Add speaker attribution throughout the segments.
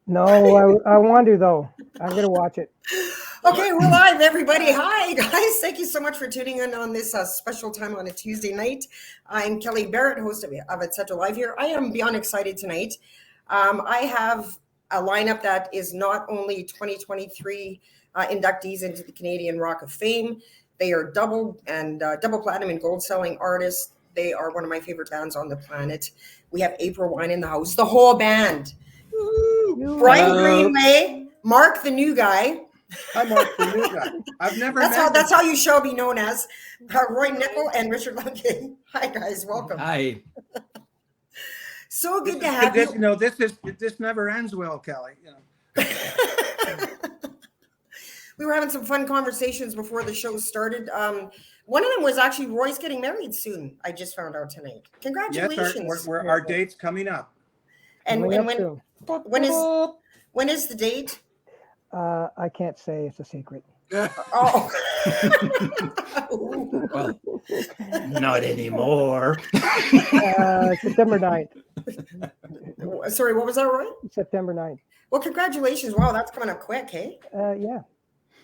Speaker 1: No, I want to though. I'm gonna watch it.
Speaker 2: Okay, we're live, everybody. Hi, guys. Thank you so much for tuning in on this special time on a Tuesday night. I'm Kelly Barrett, host of Etcetera Live here. I am beyond excited tonight. I have a lineup that is not only 2023 inductees into the Canadian Rock of Fame. They are double platinum and gold selling artists. They are one of my favorite bands on the planet. We have April Wine in the house, the whole band. Brian Greenway, Mark the new guy.
Speaker 3: I'm Mark the new guy. I've never met
Speaker 2: that's how you shall be known as. Roy Nickel and Richard Lunke. Hi guys, welcome.
Speaker 4: Hi.
Speaker 2: So good to have you.
Speaker 3: This never ends well, Kelly.
Speaker 2: We were having some fun conversations before the show started. One of them was actually Roy's getting married soon. I just found out tonight. Congratulations.
Speaker 3: Yes, our date's coming up.
Speaker 2: And when is the date?
Speaker 1: I can't say, it's a secret.
Speaker 2: Oh.
Speaker 4: Well, not anymore.
Speaker 1: September 9th.
Speaker 2: Sorry, what was that, Roy?
Speaker 1: September 9th.
Speaker 2: Well, congratulations. Wow, that's coming up quick, hey?
Speaker 1: Yeah.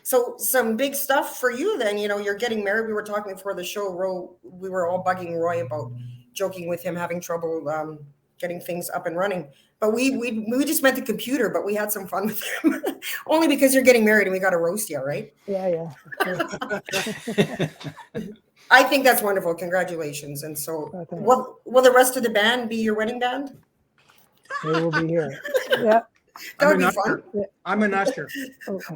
Speaker 2: So some big stuff for you then. You're getting married. We were talking before the show. We were all bugging Roy about joking with him having trouble getting things up and running. But we just meant the computer, but we had some fun with him. Only because you're getting married and we got to roast you, right?
Speaker 1: Yeah.
Speaker 2: I think that's wonderful. Congratulations. And so will the rest of the band be your wedding band?
Speaker 1: They will be here. Yeah.
Speaker 2: That would be fun.
Speaker 3: I'm an usher.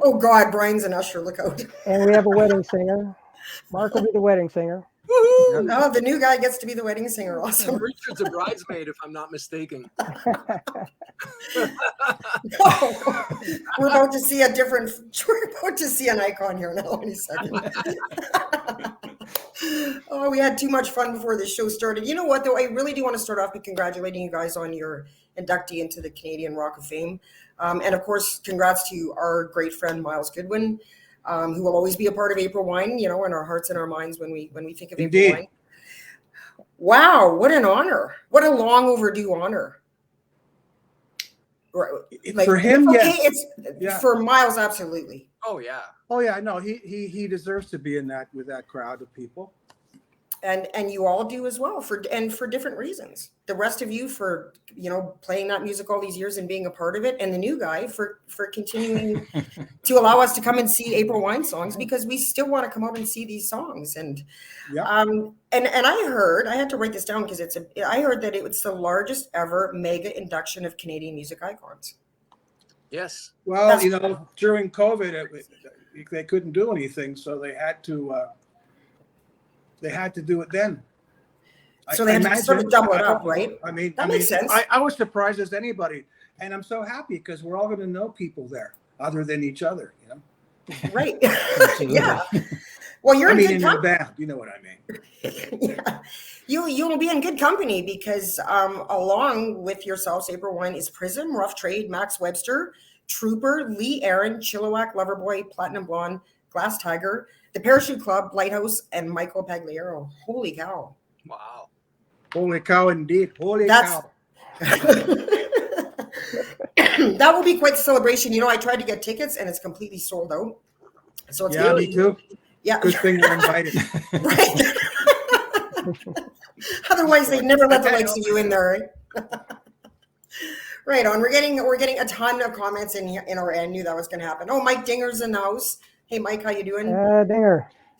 Speaker 2: Oh God, Brian's an usher. Look out.
Speaker 1: And we have a wedding singer. Mark will be the wedding singer.
Speaker 2: Woo-hoo! Oh, the new guy gets to be the wedding singer. Awesome.
Speaker 5: Richard's a bridesmaid, if I'm not mistaken.
Speaker 2: We're about to see an icon here now in a second. Oh, we had too much fun before the show started. You know what, though? I really do want to start off by congratulating you guys on your inductee into the Canadian Rock of Fame. And of course, congrats to our great friend, Miles Goodwin, who will always be a part of April Wine, in our hearts and our minds when we think of
Speaker 3: Indeed.
Speaker 2: April Wine. Wow, what an honor. What a long overdue honor.
Speaker 3: Like, for him,
Speaker 2: yes.
Speaker 3: Yeah.
Speaker 2: For Miles, absolutely.
Speaker 5: Oh yeah.
Speaker 3: No, he deserves to be with that crowd of people.
Speaker 2: And you all do as well for different reasons. The rest of you for playing that music all these years and being a part of it, and the new guy for continuing to allow us to come and see April Wine songs, because we still want to come out and see these songs. And and I had to write this down because I heard that it's the largest ever mega induction of Canadian music icons.
Speaker 5: Yes.
Speaker 3: Well, during COVID, they couldn't do anything, so they had to. They had to do it then.
Speaker 2: So they had to sort of double it up, right? That makes sense.
Speaker 3: I was surprised as anybody, and I'm so happy because we're all going to know people there other than each other,
Speaker 2: Right. Yeah. Well, you're in
Speaker 3: your band. You know what I mean?
Speaker 2: Yeah. You'll be in good company because along with yourselves, April Wine is Prism, Rough Trade, Max Webster, Trooper, Lee Aaron, Chilliwack, Loverboy, Platinum Blonde, Glass Tiger, the Parachute Club, Lighthouse, and Michael Pagliaro. Holy cow.
Speaker 5: Wow.
Speaker 3: Holy cow, indeed. Holy cow.
Speaker 2: That will be quite the celebration. I tried to get tickets and it's completely sold out. So it's
Speaker 3: me too.
Speaker 2: Yeah.
Speaker 3: Good thing we're invited.
Speaker 2: Right. Otherwise, they'd never let the likes of you in there. Right on. We're getting a ton of comments in our I knew that was going to happen. Oh, Mike Dinger's in the house. Hey, Mike, how you doing?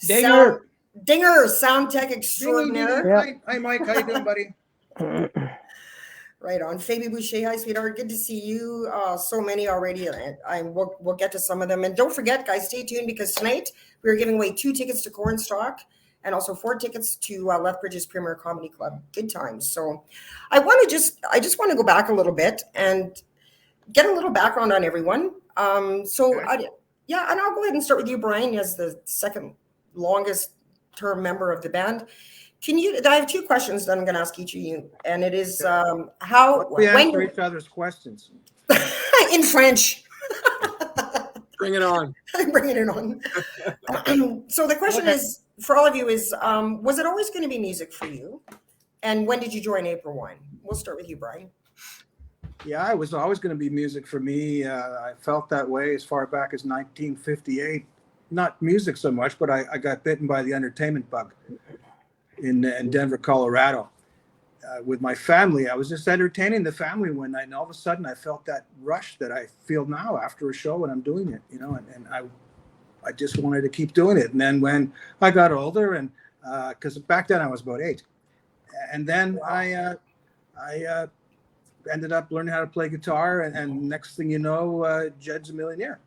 Speaker 1: Dinger.
Speaker 2: Dinger, sound tech extraordinaire.
Speaker 3: Yeah. Hi, Mike. How you doing, buddy?
Speaker 2: Right on. Fabi Boucher, hi, sweetheart. Good to see you. So many already. We'll get to some of them. And don't forget, guys, stay tuned because tonight we're giving away 2 tickets to Cornstalk and also 4 tickets to Lethbridge's Premier Comedy Club. Good times. So I just want to go back a little bit and get a little background on everyone. Yeah, and I'll go ahead and start with you, Brian, as the second longest term member of the band. I have 2 questions that I'm going to ask each of you, and it is
Speaker 3: we answer each other's questions
Speaker 2: in French.
Speaker 5: Bring it on.
Speaker 2: I'm bringing it on. So the question is for all of you is, was it always going to be music for you? And when did you join April Wine? We'll start with you, Brian.
Speaker 3: Yeah, it was always going to be music for me. I felt that way as far back as 1958. Not music so much, but I got bitten by the entertainment bug in Denver, Colorado. With my family, I was just entertaining the family one night, and all of a sudden I felt that rush that I feel now after a show when I'm doing it, and I just wanted to keep doing it. And then when I got older, and because back then I was about 8, and then I ended up learning how to play guitar, and next thing you know, Jed's a millionaire.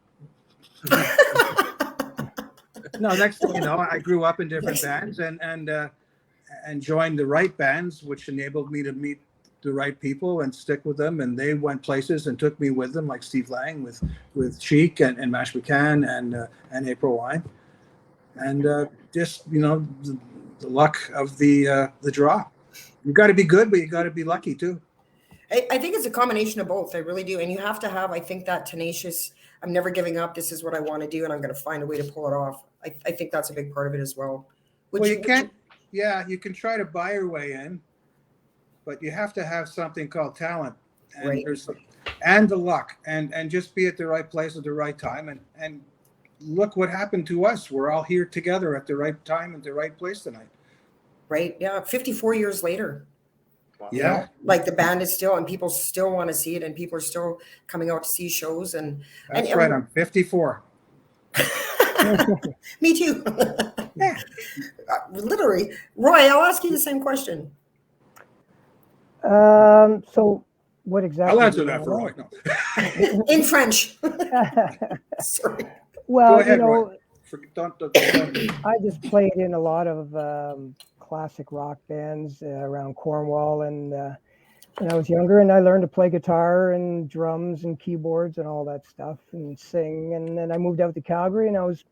Speaker 3: No, next thing you know, I grew up in different bands and joined the right bands, which enabled me to meet the right people and stick with them. And they went places and took me with them, like Steve Lang with Cheek and Mash McCann and April Wine, and just the luck of the draw. You got to be good, but you got to be lucky too.
Speaker 2: I think it's a combination of both. I really do. And you have to have, I think, that tenacious, I'm never giving up. This is what I want to do, and I'm going to find a way to pull it off. I think that's a big part of it as well.
Speaker 3: You can try to buy your way in, but you have to have something called talent, and
Speaker 2: right.
Speaker 3: And the luck, and just be at the right place at the right time. And look what happened to us. We're all here together at the right time at the right place tonight.
Speaker 2: Right. Yeah. 54 years later.
Speaker 3: Yeah.
Speaker 2: Like the band is still, and people still want to see it, and people are still coming out to see shows.
Speaker 3: That's right. I'm 54.
Speaker 2: Me too.
Speaker 3: Yeah.
Speaker 2: Literally. Roy, I'll ask you the same question.
Speaker 1: So what exactly?
Speaker 3: I'll answer that for Roy. No.
Speaker 2: In French. Sorry.
Speaker 1: Well,
Speaker 3: Go ahead,
Speaker 1: Roy.
Speaker 3: Don't.
Speaker 1: I just played in a lot of classic rock bands around Cornwall, and when I was younger, and I learned to play guitar and drums and keyboards and all that stuff and sing. And then I moved out to Calgary, and I was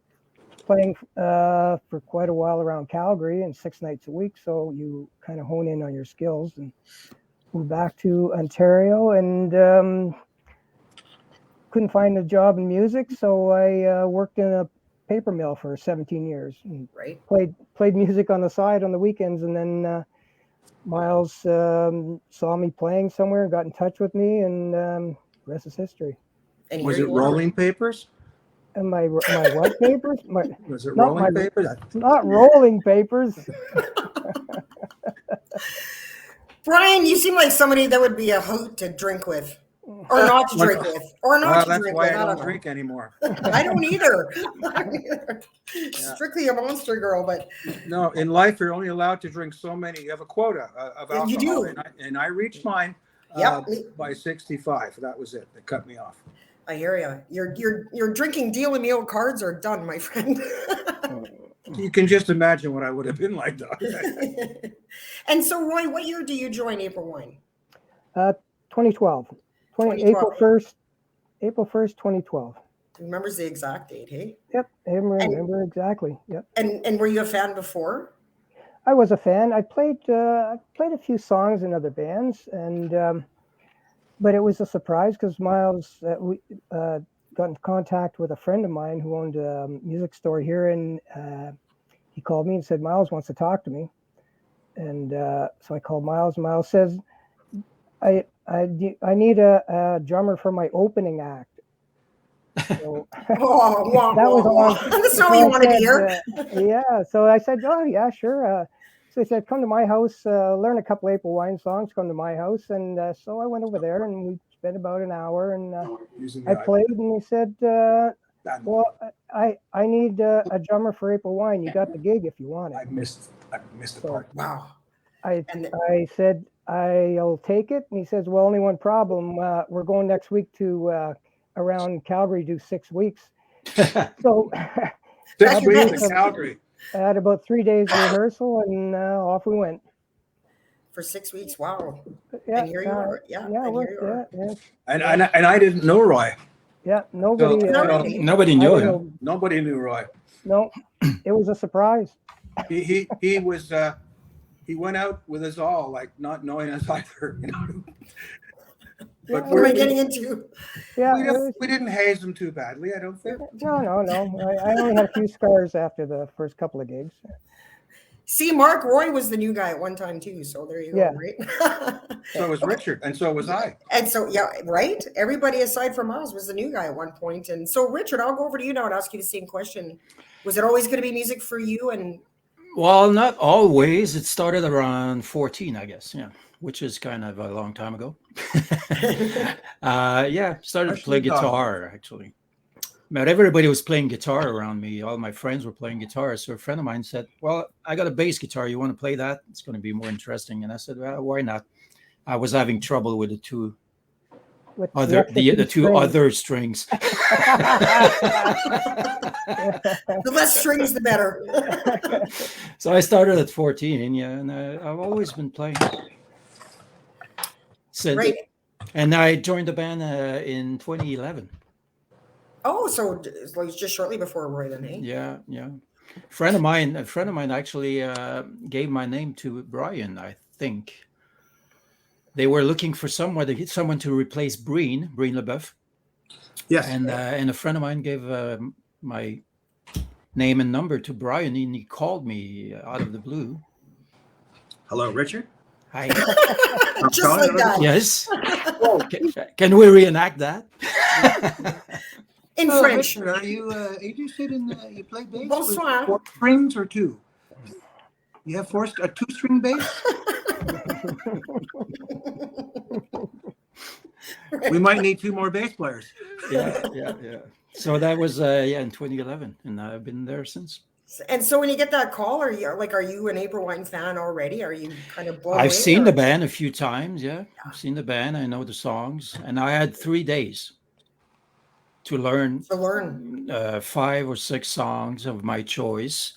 Speaker 1: playing for quite a while around Calgary and 6 nights a week. So you kind of hone in on your skills, and moved back to Ontario, and couldn't find a job in music. So I worked in a paper mill for 17 years and
Speaker 2: right.
Speaker 1: played music on the side on the weekends. And then Miles saw me playing somewhere and got in touch with me, and the rest is history.
Speaker 2: And
Speaker 3: Was it Rolling Papers?
Speaker 1: And my what papers?
Speaker 3: Was it Rolling Papers?
Speaker 1: Not Rolling Papers.
Speaker 2: Brian, you seem like somebody that would be a hoot to drink with. Or not to drink with. Or not to drink with.
Speaker 3: That's why I don't drink anymore.
Speaker 2: I don't either. Strictly a monster girl, but
Speaker 3: no, in life you're only allowed to drink so many. You have a quota of alcohol.
Speaker 2: You do.
Speaker 3: And I reached mine by 65. That was it. They cut me off.
Speaker 2: I hear you. Your drinking deal and meal cards are done, my friend.
Speaker 3: You can just imagine what I would have been like, though.
Speaker 2: And so, Roy, what year do you join April Wine?
Speaker 1: 2012.
Speaker 2: 2012.
Speaker 1: April 1st, 2012.
Speaker 2: Remembers the exact date, hey?
Speaker 1: Yep, I remember exactly. Yep.
Speaker 2: And were you a fan before?
Speaker 1: I was a fan. I played a few songs in other bands, and but it was a surprise because Miles got in contact with a friend of mine who owned a music store here, and he called me and said Miles wants to talk to me, and so I called Miles. Miles says, I need a drummer for my opening act. So,
Speaker 2: that was
Speaker 1: on.
Speaker 2: That's not what you wanted to hear.
Speaker 1: Yeah, so I said, oh yeah, sure. So he said, come to my house, learn a couple April Wine songs, come to my house. And so I went over there, and we spent about an hour, and I played, and he said, well, I need a drummer for April Wine. You got the gig if you want it.
Speaker 3: I missed the part.
Speaker 2: Wow.
Speaker 1: I said, I'll take it. And he says, well, only one problem. We're going next week to around Calgary, do 6 weeks. So
Speaker 3: 6 weeks in Calgary.
Speaker 1: I had about 3 days of rehearsal, and off we went.
Speaker 2: For 6 weeks, wow.
Speaker 1: Yeah,
Speaker 2: and here you are. Yeah,
Speaker 1: and here you are. Yeah.
Speaker 3: And I didn't know Roy.
Speaker 1: Yeah, nobody.
Speaker 4: Nobody knew him.
Speaker 3: Nobody knew Roy.
Speaker 1: No, it was a surprise.
Speaker 3: He was he went out with us all, like not knowing us either. But
Speaker 2: what am I getting into?
Speaker 1: Yeah,
Speaker 3: we didn't haze him too badly, I don't think.
Speaker 1: No. I only had a few scars after the first couple of gigs.
Speaker 2: See, Mark Roy was the new guy at one time too. So there you go,
Speaker 1: Yeah.
Speaker 2: right?
Speaker 3: So was Richard, and so was I.
Speaker 2: And so, yeah, right. Everybody aside from Miles was the new guy at one point. And so, Richard, I'll go over to you now and ask you the same question. Was it always going to be music for you? And
Speaker 4: Well, not always. It started around 14, I guess. Yeah, which is kind of a long time ago. Yeah, started to play guitar actually. But everybody was playing guitar around me. All my friends were playing guitar. So a friend of mine said, "Well, I got a bass guitar. You want to play that? It's going to be more interesting." And I said, "Well, why not?" I was having trouble with the two other strings.
Speaker 2: the less strings, the better.
Speaker 4: So I started at 14, yeah, and I've always been playing.
Speaker 2: Right.
Speaker 4: And I joined the band in 2011.
Speaker 2: Oh, so it was just shortly before Roy, then, eh?
Speaker 4: Yeah. A friend of mine actually gave my name to Brian, I think. They were looking for someone to replace Breen LeBeuf.
Speaker 3: Yes.
Speaker 4: And a friend of mine gave my name and number to Brian, and he called me out of the blue.
Speaker 3: Hello, Richard.
Speaker 4: Hi.
Speaker 2: Just like that.
Speaker 4: Yes. Can we reenact that?
Speaker 2: In French.
Speaker 6: Richard, are you interested in you play bass?
Speaker 2: Bonsoir.
Speaker 6: With 4 strings or 2? You have a 2-string bass?
Speaker 3: We might need 2 more bass players.
Speaker 4: Yeah. So that was in 2011, and I've been there since.
Speaker 2: And so when you get that call, are you an April Wine fan already? Are you kind of blown away?
Speaker 4: I've seen the band a few times. Yeah, I've seen the band. I know the songs, and I had 3 days to learn 5 or 6 songs of my choice.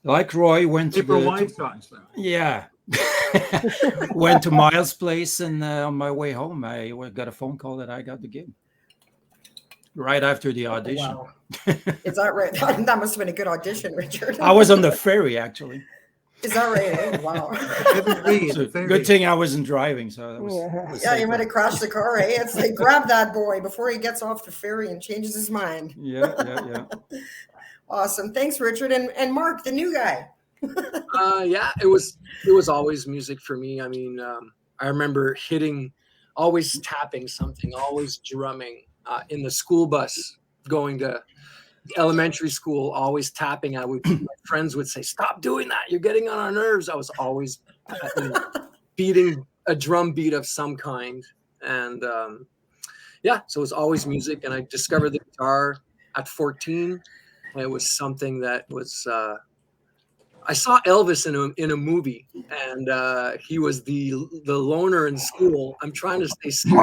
Speaker 4: Like Roy went to
Speaker 3: April Wine songs, though.
Speaker 4: Yeah. Went to Miles' place, and on my way home, I got a phone call that I got the gig right after the audition.
Speaker 2: Wow. Is that right? That must have been a good audition, Richard.
Speaker 4: I was on the ferry, actually.
Speaker 2: Is that right? Wow.
Speaker 4: So good thing I wasn't driving. So that was
Speaker 2: Yeah, you might have crashed the car, eh? It's like, grab that boy before he gets off the ferry and changes his mind.
Speaker 4: Yeah.
Speaker 2: Awesome. Thanks, Richard. And Mark, the new guy.
Speaker 5: Yeah, it was always music for me. I mean, I remember always tapping something, always drumming in the school bus going to elementary school, always tapping. My friends would say, "Stop doing that. You're getting on our nerves." I was always beating a drum beat of some kind. And so it was always music. And I discovered the guitar at 14. And it was something that was I saw Elvis in a movie, and he was the loner in school. I'm trying to stay serious.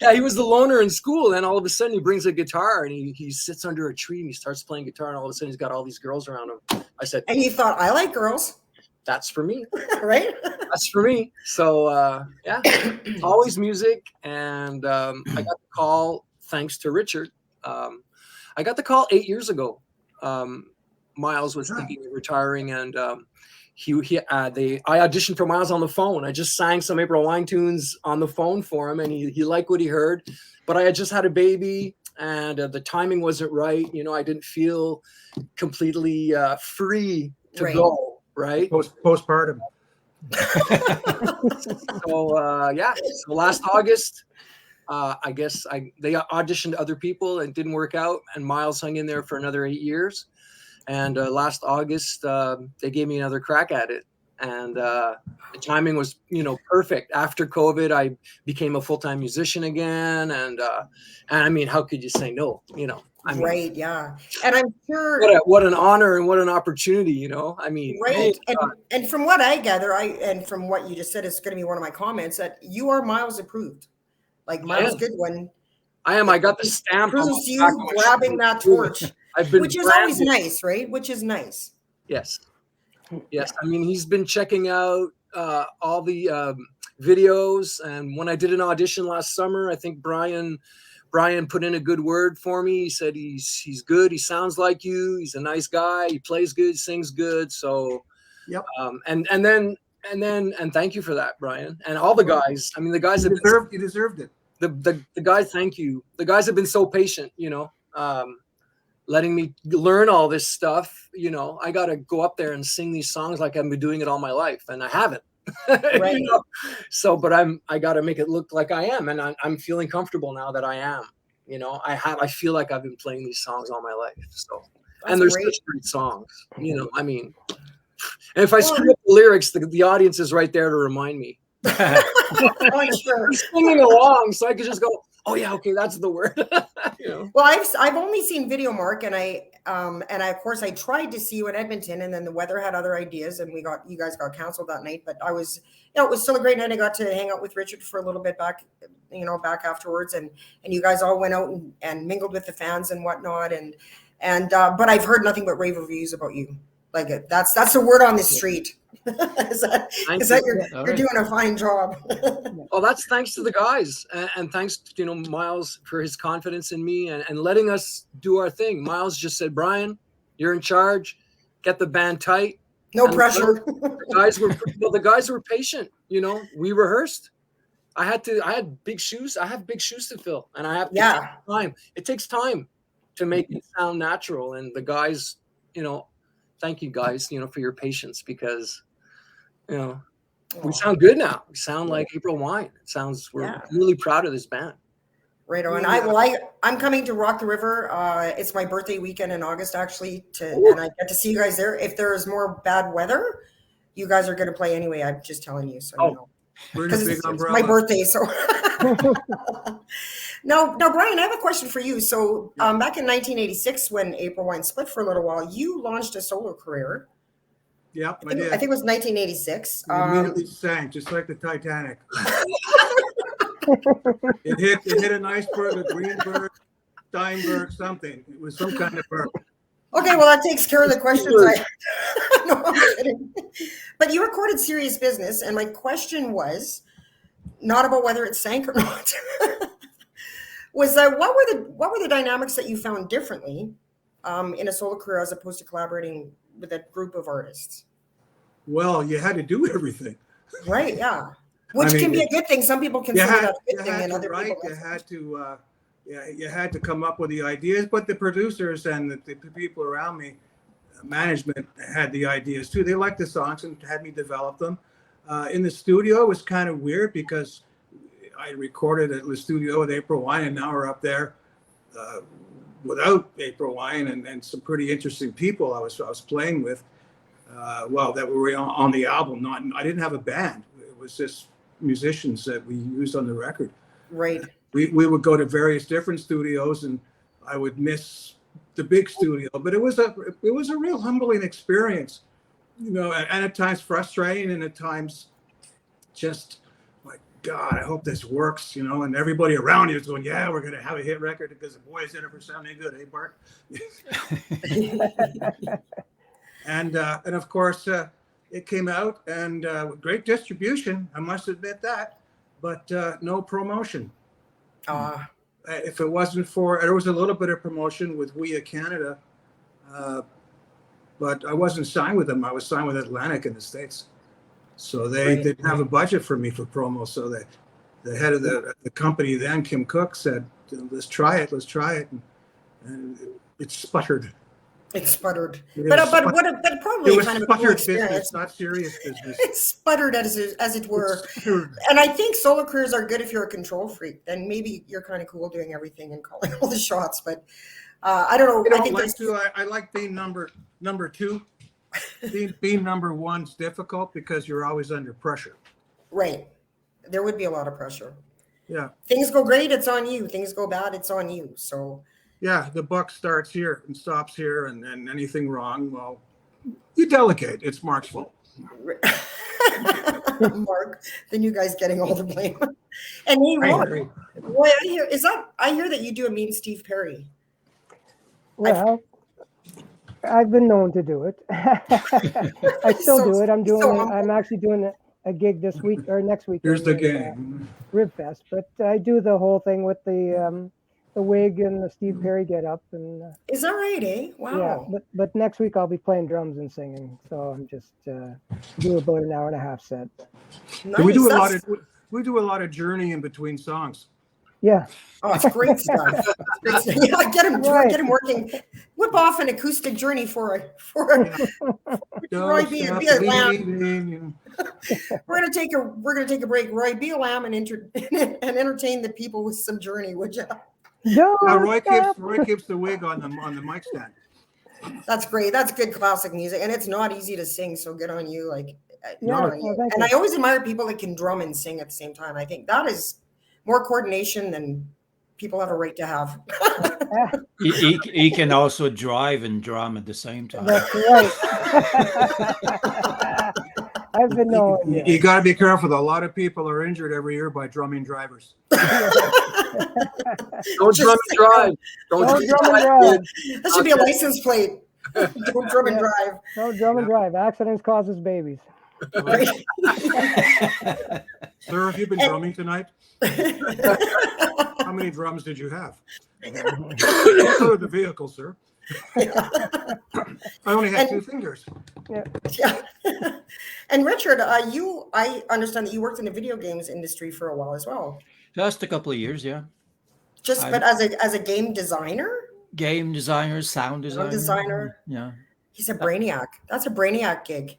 Speaker 5: Yeah, he was the loner in school, and all of a sudden he brings a guitar and he sits under a tree and he starts playing guitar, and all of a sudden he's got all these girls around him. I said,
Speaker 2: and you thought, I like girls.
Speaker 5: That's for me.
Speaker 2: Right?
Speaker 5: That's for me. So always music. And I got the call thanks to Richard. I got the call 8 years ago. Miles was thinking of retiring, and I auditioned for Miles on the phone. I just sang some April Wine tunes on the phone for him, and he liked what he heard. But I had just had a baby, and the timing wasn't right. You know, I didn't feel completely free to go. Right,
Speaker 3: Postpartum.
Speaker 5: So last August, I guess they auditioned other people and it didn't work out, and Miles hung in there for another 8 years. And last August, they gave me another crack at it, and the timing was, perfect. After COVID, I became a full-time musician again, and I mean, how could you say no? I mean,
Speaker 2: right, yeah. And I'm sure
Speaker 5: what an honor and what an opportunity, I mean,
Speaker 2: right. And from what I gather, and from what you just said, it's going to be one of my comments, that you are Miles approved. Like Miles Goodwin.
Speaker 5: I am. I got the stamp.
Speaker 2: Proves you grabbing that torch, which is always nice, right? Which is nice.
Speaker 5: Yes. I mean, he's been checking out all the videos, and when I did an audition last summer, I think Brian put in a good word for me. He said he's good. He sounds like you. He's a nice guy. He plays good, sings good. So,
Speaker 3: yep.
Speaker 5: And thank you for that, Brian, and all the guys. I mean, the guys
Speaker 3: you deserved it.
Speaker 5: The guys, thank you. The guys have been so patient, letting me learn all this stuff. You know, I got to go up there and sing these songs like I've been doing it all my life, and I haven't.
Speaker 2: Right.
Speaker 5: You know? So, but I got to make it look like I am, and I'm feeling comfortable now that I am. You know, I feel like I've been playing these songs all my life. So,
Speaker 2: That's
Speaker 5: and they're
Speaker 2: great.
Speaker 5: such great songs. You know, I mean, and if I screw up the lyrics, the audience is right there to remind me.
Speaker 2: I'm sure.
Speaker 5: I'm singing along, so I could just go, "Oh yeah, okay, that's the word." You know?
Speaker 2: Well, I've only seen video, Mark, and I of course I tried to see you in Edmonton, and then the weather had other ideas, and you guys got canceled that night. But I was, it was still a great night. I got to hang out with Richard for a little bit back afterwards, and you guys all went out and mingled with the fans and whatnot, and but I've heard nothing but rave reviews about you. Like that's the word on the street. is that you're doing a fine job.
Speaker 5: Well, that's thanks to the guys, and thanks to Miles for his confidence in me and letting us do our thing. Miles just said, "Brian, you're in charge. Get the band tight."
Speaker 2: No
Speaker 5: and
Speaker 2: pressure.
Speaker 5: The guys were patient. You know, we rehearsed. I had big shoes. I have big shoes to fill, and I have time. It takes time to make it sound natural, and the guys, thank you guys, for your patience, because, we sound good now. We sound like April Wine. We're really proud of this band.
Speaker 2: Right on. I'm coming to Rock the River. It's my birthday weekend in August, actually, and I get to see you guys there. If there's more bad weather, you guys are going to play anyway. I'm just telling you, so because it's my birthday. So now, Brian, I have a question for you. So back in 1986, when April Wine split for a little while, you launched a solo career.
Speaker 3: Yep, I did.
Speaker 2: I think it was 1986.
Speaker 3: It immediately sank, just like the Titanic. It hit an iceberg, a Greenberg, Steinberg, something. It was some kind of bird.
Speaker 2: Okay, well, that takes care of the questions. No, I'm kidding. But you recorded Serious Business, and my question was not about whether it sank or not. Was that what were the dynamics that you found differently in a solo career as opposed to collaborating with a group of artists?
Speaker 3: Well, you had to do everything.
Speaker 2: Right, yeah. Which can be a good thing. Some people consider that a good thing, and other people.
Speaker 3: You had to come up with the ideas, but the producers and the people around me, management, had the ideas too. They liked the songs and had me develop them. In the studio, it was kind of weird because I recorded at the studio with April Wine, and now we're up there without April Wine and some pretty interesting people I was playing with. That were on the album. I didn't have a band. It was just musicians that we used on the record.
Speaker 2: Right.
Speaker 3: We would go to various different studios, and I would miss the big studio. But it was a real humbling experience, and at times frustrating, and at times just like, God, I hope this works, and everybody around you is going, yeah, we're going to have a hit record because the boys did it for sounding good, eh, Bart? And of course, it came out, and with great distribution, I must admit that, but no promotion. If it wasn't for, there was a little bit of promotion with We Canada, but I wasn't signed with them. I was signed with Atlantic in the States. So they didn't have a budget for me for promo. So the head of the company then, Kim Cook, said, let's try it. And it sputtered.
Speaker 2: It sputtered. But probably kind of a cool experience.
Speaker 3: Business, not serious business.
Speaker 2: It sputtered as it were. And I think solo careers are good if you're a control freak. Then maybe you're kind of cool doing everything and calling all the shots. But I don't know.
Speaker 3: I like being number two. Being number one's difficult because you're always under pressure.
Speaker 2: Right. There would be a lot of pressure.
Speaker 3: Yeah.
Speaker 2: Things go great, it's on you. Things go bad, it's on you. So
Speaker 3: yeah, the buck starts here and stops here, and anything wrong, well, you delegate. It's Mark's fault.
Speaker 2: Mark, then you guys getting all the blame. And hey, Mark, boy, I hear that you do a mean Steve Perry.
Speaker 1: Well, I've been known to do it. I still do it. I'm actually doing a gig this week or next week.
Speaker 3: Here's the game.
Speaker 1: Ribfest, but I do the whole thing with the wig and the Steve Perry get up, and
Speaker 2: is that right, eh? Wow.
Speaker 1: Yeah, but next week I'll be playing drums and singing, so I'm just do about an hour and a half set.
Speaker 3: Nice. We do a lot of journey in between songs.
Speaker 1: Yeah.
Speaker 2: Oh, it's great stuff. It's great stuff. Yeah, get him working. Whip off an acoustic journey for Roy. Be a lamb. We're gonna take a break. Roy, be a lamb and entertain the people with some Journey, would you?
Speaker 1: No,
Speaker 3: Roy keeps the wig on the mic stand.
Speaker 2: That's great. That's good classic music, and it's not easy to sing. So good on you. Like,
Speaker 1: Yeah,
Speaker 2: good on you.
Speaker 1: thank
Speaker 2: And
Speaker 1: you.
Speaker 2: I always admire people that can drum and sing at the same time. I think that is more coordination than people have a right to have.
Speaker 4: He can also drive and drum at the same time.
Speaker 1: That's right. I've been knowing
Speaker 3: You got to be careful. A lot of people are injured every year by drumming drivers.
Speaker 5: Don't drum and drive.
Speaker 1: Don't drum and drive.
Speaker 2: That should be a license plate. Don't drum and drive.
Speaker 1: Don't drum and drive. Accidents causes babies.
Speaker 2: Right.
Speaker 3: Sir, have you been drumming tonight? How many drums did you have? For the vehicle, sir. I only had 2 fingers.
Speaker 2: Yeah. And Richard, I understand that you worked in the video games industry for a while as well.
Speaker 4: Just a couple of years, yeah.
Speaker 2: But as a game designer?
Speaker 4: Game designer, sound designer. Yeah.
Speaker 2: He's a brainiac. That's a brainiac gig.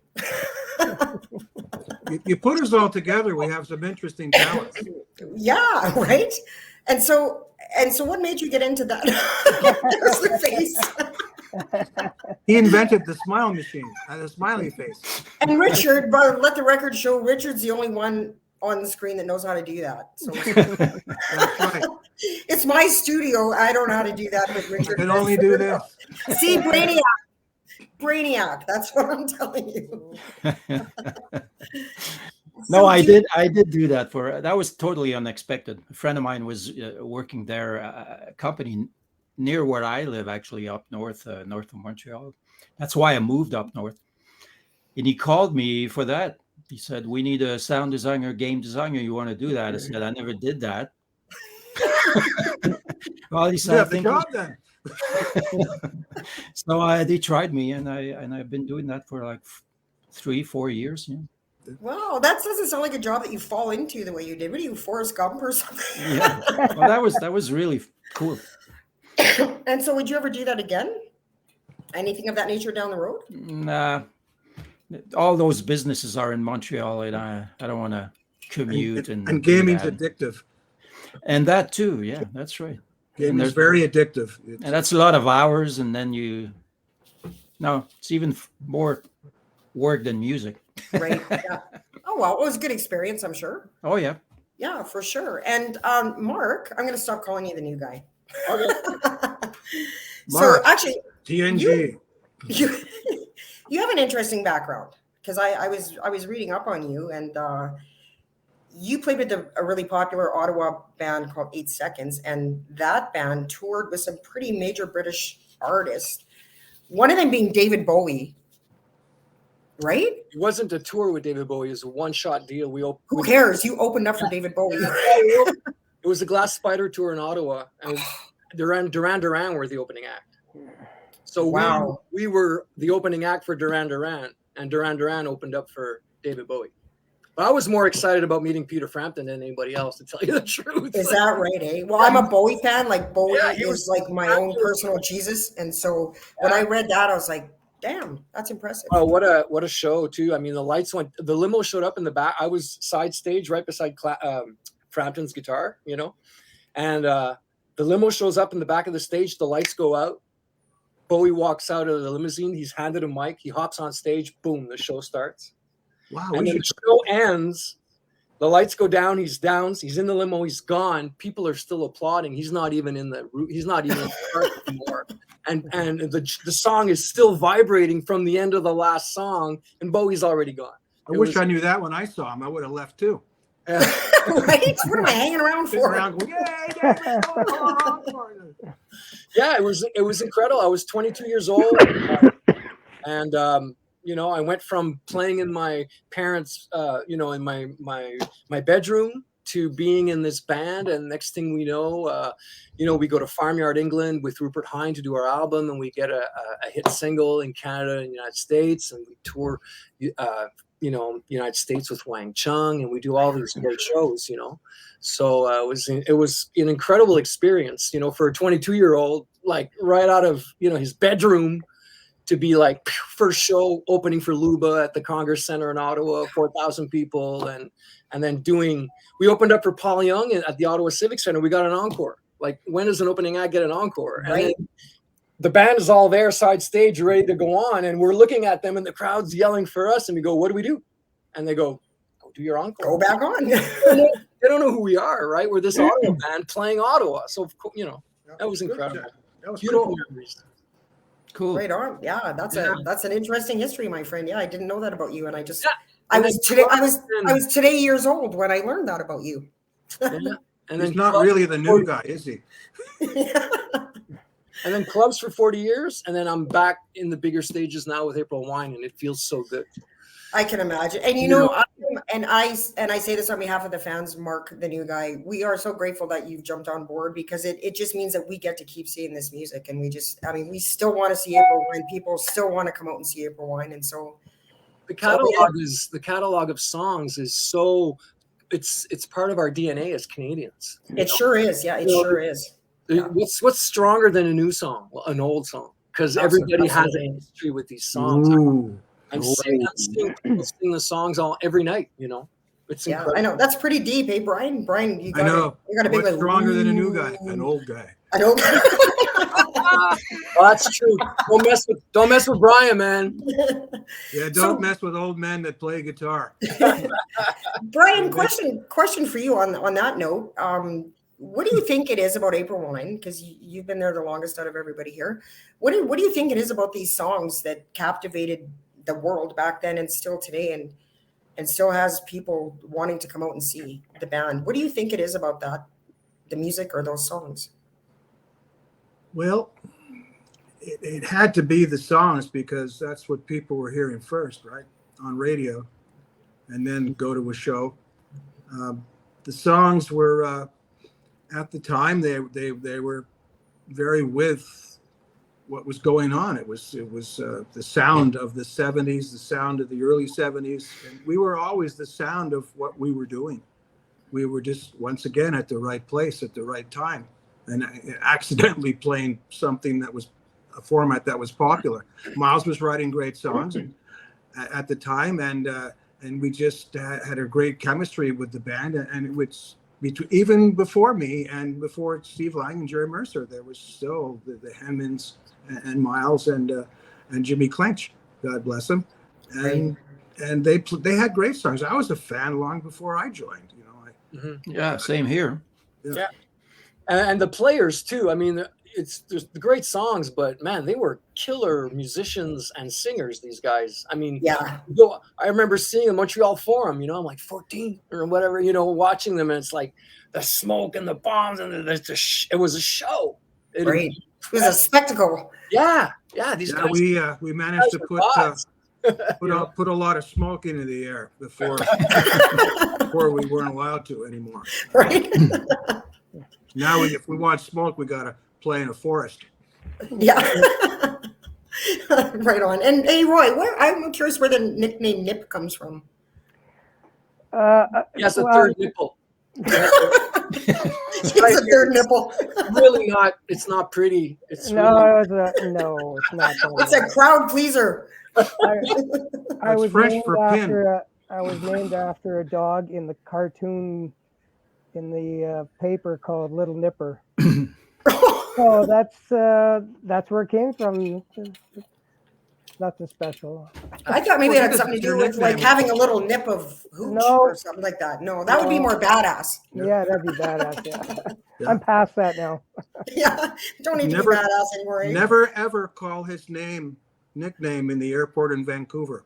Speaker 3: You put us all together, we have some interesting talents.
Speaker 2: Yeah, right? And so what made you get into that? There's the face.
Speaker 3: He invented the smile machine, the smiley face.
Speaker 2: And Richard, but let the record show, Richard's the only one on the screen that knows how to do that. So
Speaker 3: That's right.
Speaker 2: it's my studio. I don't know how to do that, but Richard
Speaker 3: I can only do this.
Speaker 2: See, Brainiac. That's what I'm telling you.
Speaker 4: No, I did do that that was totally unexpected. A friend of mine was working there, a company near where I live, actually up north of Montreal. That's why I moved up north. And he called me for that. He said, "We need a sound designer, game designer. You want to do that?" I said, "I never did that." Well, he said,
Speaker 3: "You have the job then."
Speaker 4: So they tried me, and I've been doing that for like 3-4 years. Yeah.
Speaker 2: Wow, that doesn't sound like a job that you fall into the way you did. What are you, Forrest Gump or something?
Speaker 4: Yeah. Well, that was really cool.
Speaker 2: And so, would you ever do that again? Anything of that nature down the road?
Speaker 4: Nah. All those businesses are in Montreal, and I don't want to commute.
Speaker 3: And gaming's addictive.
Speaker 4: And that too, yeah, that's right.
Speaker 3: Gaming is very addictive.
Speaker 4: And that's a lot of hours, and then it's even more work than music.
Speaker 2: Right. Yeah. Oh, well, it was a good experience, I'm sure.
Speaker 4: Oh, yeah.
Speaker 2: Yeah, for sure. And Mark, I'm going to stop calling you the new guy.
Speaker 5: Okay.
Speaker 2: So
Speaker 3: Mark,
Speaker 2: actually,
Speaker 3: TNG.
Speaker 2: You have an interesting background, because I was reading up on you, and you played with a really popular Ottawa band called 8 Seconds, and that band toured with some pretty major British artists, one of them being David Bowie, right?
Speaker 5: It wasn't a tour with David Bowie. It was a one-shot deal.
Speaker 2: Who cares? You opened up for David Bowie.
Speaker 5: It was the Glass Spider tour in Ottawa, and Duran Duran were the opening act. So
Speaker 2: wow.
Speaker 5: we were the opening act for Duran Duran, and Duran Duran opened up for David Bowie. But I was more excited about meeting Peter Frampton than anybody else, to tell you the truth.
Speaker 2: Is that right, eh? Well, I'm a Bowie fan. Like, Bowie
Speaker 5: he was
Speaker 2: is like my own personal Jesus. And so when I read that, I was like, damn, that's impressive.
Speaker 5: Oh, what a show, too. I mean, the lights went, the limo showed up in the back. I was side stage right beside Frampton's guitar, and the limo shows up in the back of the stage. The lights go out. Bowie walks out of the limousine. He's handed a mic. He hops on stage. Boom, the show starts.
Speaker 3: Wow.
Speaker 5: And then the show ends. The lights go down. He's down. He's in the limo. He's gone. People are still applauding. He's not even in the car anymore. And the song is still vibrating from the end of the last song, and Bowie's already gone.
Speaker 3: I wish I knew that when I saw him. I would have left too.
Speaker 2: Right? What am I hanging around for?
Speaker 5: Yeah, it was incredible. I was 22 years old, and I went from playing in my parents', in my bedroom, to being in this band. And next thing we know, we go to Farmyard, England with Rupert Hine to do our album, and we get a hit single in Canada and the United States, and we tour United States with Wang Chung, and we do all these great shows, So it was an incredible experience, for a 22-year-old, like right out of his bedroom, to be like first show opening for Luba at the Congress Center in Ottawa, 4,000 people, and then we opened up for Paul Young at the Ottawa Civic Center. We got an encore. Like, when does an opening act get an encore?
Speaker 2: Right.
Speaker 5: And then the band is all there side stage ready to go on, and we're looking at them and the crowd's yelling for us, and we go, what do we do? And they go do your encore.
Speaker 2: Go back on.
Speaker 5: They don't know who we are, right? We're this Ottawa band playing Ottawa. So, that was incredible.
Speaker 3: That was
Speaker 5: Beautiful
Speaker 3: cool.
Speaker 5: memories.
Speaker 4: Cool.
Speaker 2: Right on. Yeah, that's an interesting history, my friend. Yeah, I didn't know that about you, and I just
Speaker 5: Yeah.
Speaker 2: I was today years old when I learned that about you.
Speaker 5: Yeah. And then
Speaker 3: He's not really the new guy, is he?
Speaker 5: And then clubs for 40 years, and then I'm back in the bigger stages now with April Wine, and it feels so good.
Speaker 2: I can imagine. And I say this on behalf of the fans, Mark, the new guy. We are so grateful that you've jumped on board, because it just means that we get to keep seeing this music, and we still want to see April Wine. People still want to come out and see April Wine, and so
Speaker 5: The catalog of songs is so it's part of our DNA as Canadians.
Speaker 2: it sure is. Yeah, it sure is. Yeah.
Speaker 5: What's stronger than a new song? Well, an old song, because everybody has a history with these songs.
Speaker 3: Ooh.
Speaker 5: I'm seeing people sing the songs every night. It's incredible.
Speaker 2: I know that's pretty deep, eh, Brian? Brian, you got a big
Speaker 3: What's stronger than a new guy? An old guy.
Speaker 2: I know.
Speaker 5: Well, that's true. Don't mess with Brian, man.
Speaker 3: Yeah, don't mess with old men that play guitar.
Speaker 2: Brian, question for you on that note. What do you think it is about April Wine? Because you've been there the longest out of everybody here. What do you think it is about these songs that captivated the world back then and still today, and still has people wanting to come out and see the band? What do you think it is about that, the music or those songs?
Speaker 3: Well, it had to be the songs, because that's what people were hearing first, right? On radio, and then go to a show. The songs were, at the time, they were very with what was going on. It was the sound of the 70s, the sound of the early 70s. And we were always the sound of what we were doing. We were just, once again, at the right place at the right time, and accidentally playing something that was a format that was popular. Miles was writing great songs at the time, and we just had a great chemistry with the band. And it was even before me and before Steve Lang and Jerry Mercer, there was still the Hemmans and Miles and Jimmy Clench, God bless them, and they had great songs. I was a fan long before I joined.
Speaker 4: Yeah, same here.
Speaker 5: Yeah. And the players too. I mean, there's the great songs, but man, they were killer musicians and singers. These guys. I mean,
Speaker 2: Yeah.
Speaker 5: I remember seeing a Montreal Forum. I'm like 14 or whatever. Watching them, and it's like the smoke and the bombs, and it was a show.
Speaker 2: Right. It was a spectacle.
Speaker 5: Yeah. These guys.
Speaker 3: We managed to put a lot of smoke into the air before we weren't allowed to anymore.
Speaker 2: Right.
Speaker 3: Now, if we want smoke, we got to play in a forest.
Speaker 2: Yeah. Right on. And hey, Roy, I'm curious where the nickname Nip comes from.
Speaker 5: Yes, a third nipple.
Speaker 2: It's a third nipple.
Speaker 5: Really not. It's not pretty. It's
Speaker 1: No, it's not.
Speaker 2: It's a crowd pleaser.
Speaker 1: I was
Speaker 3: French
Speaker 1: named
Speaker 3: for pin.
Speaker 1: I was named after a dog in the cartoon in the paper called Little Nipper. So that's where it came from. Nothing special.
Speaker 2: I thought maybe it had something to do with like having a little nip of hooch or something like that. No, that would be more badass.
Speaker 1: Yeah, that'd be badass. Yeah. I'm past that now.
Speaker 2: Yeah, don't need to be badass anymore.
Speaker 3: Never ever call his nickname in the airport in Vancouver.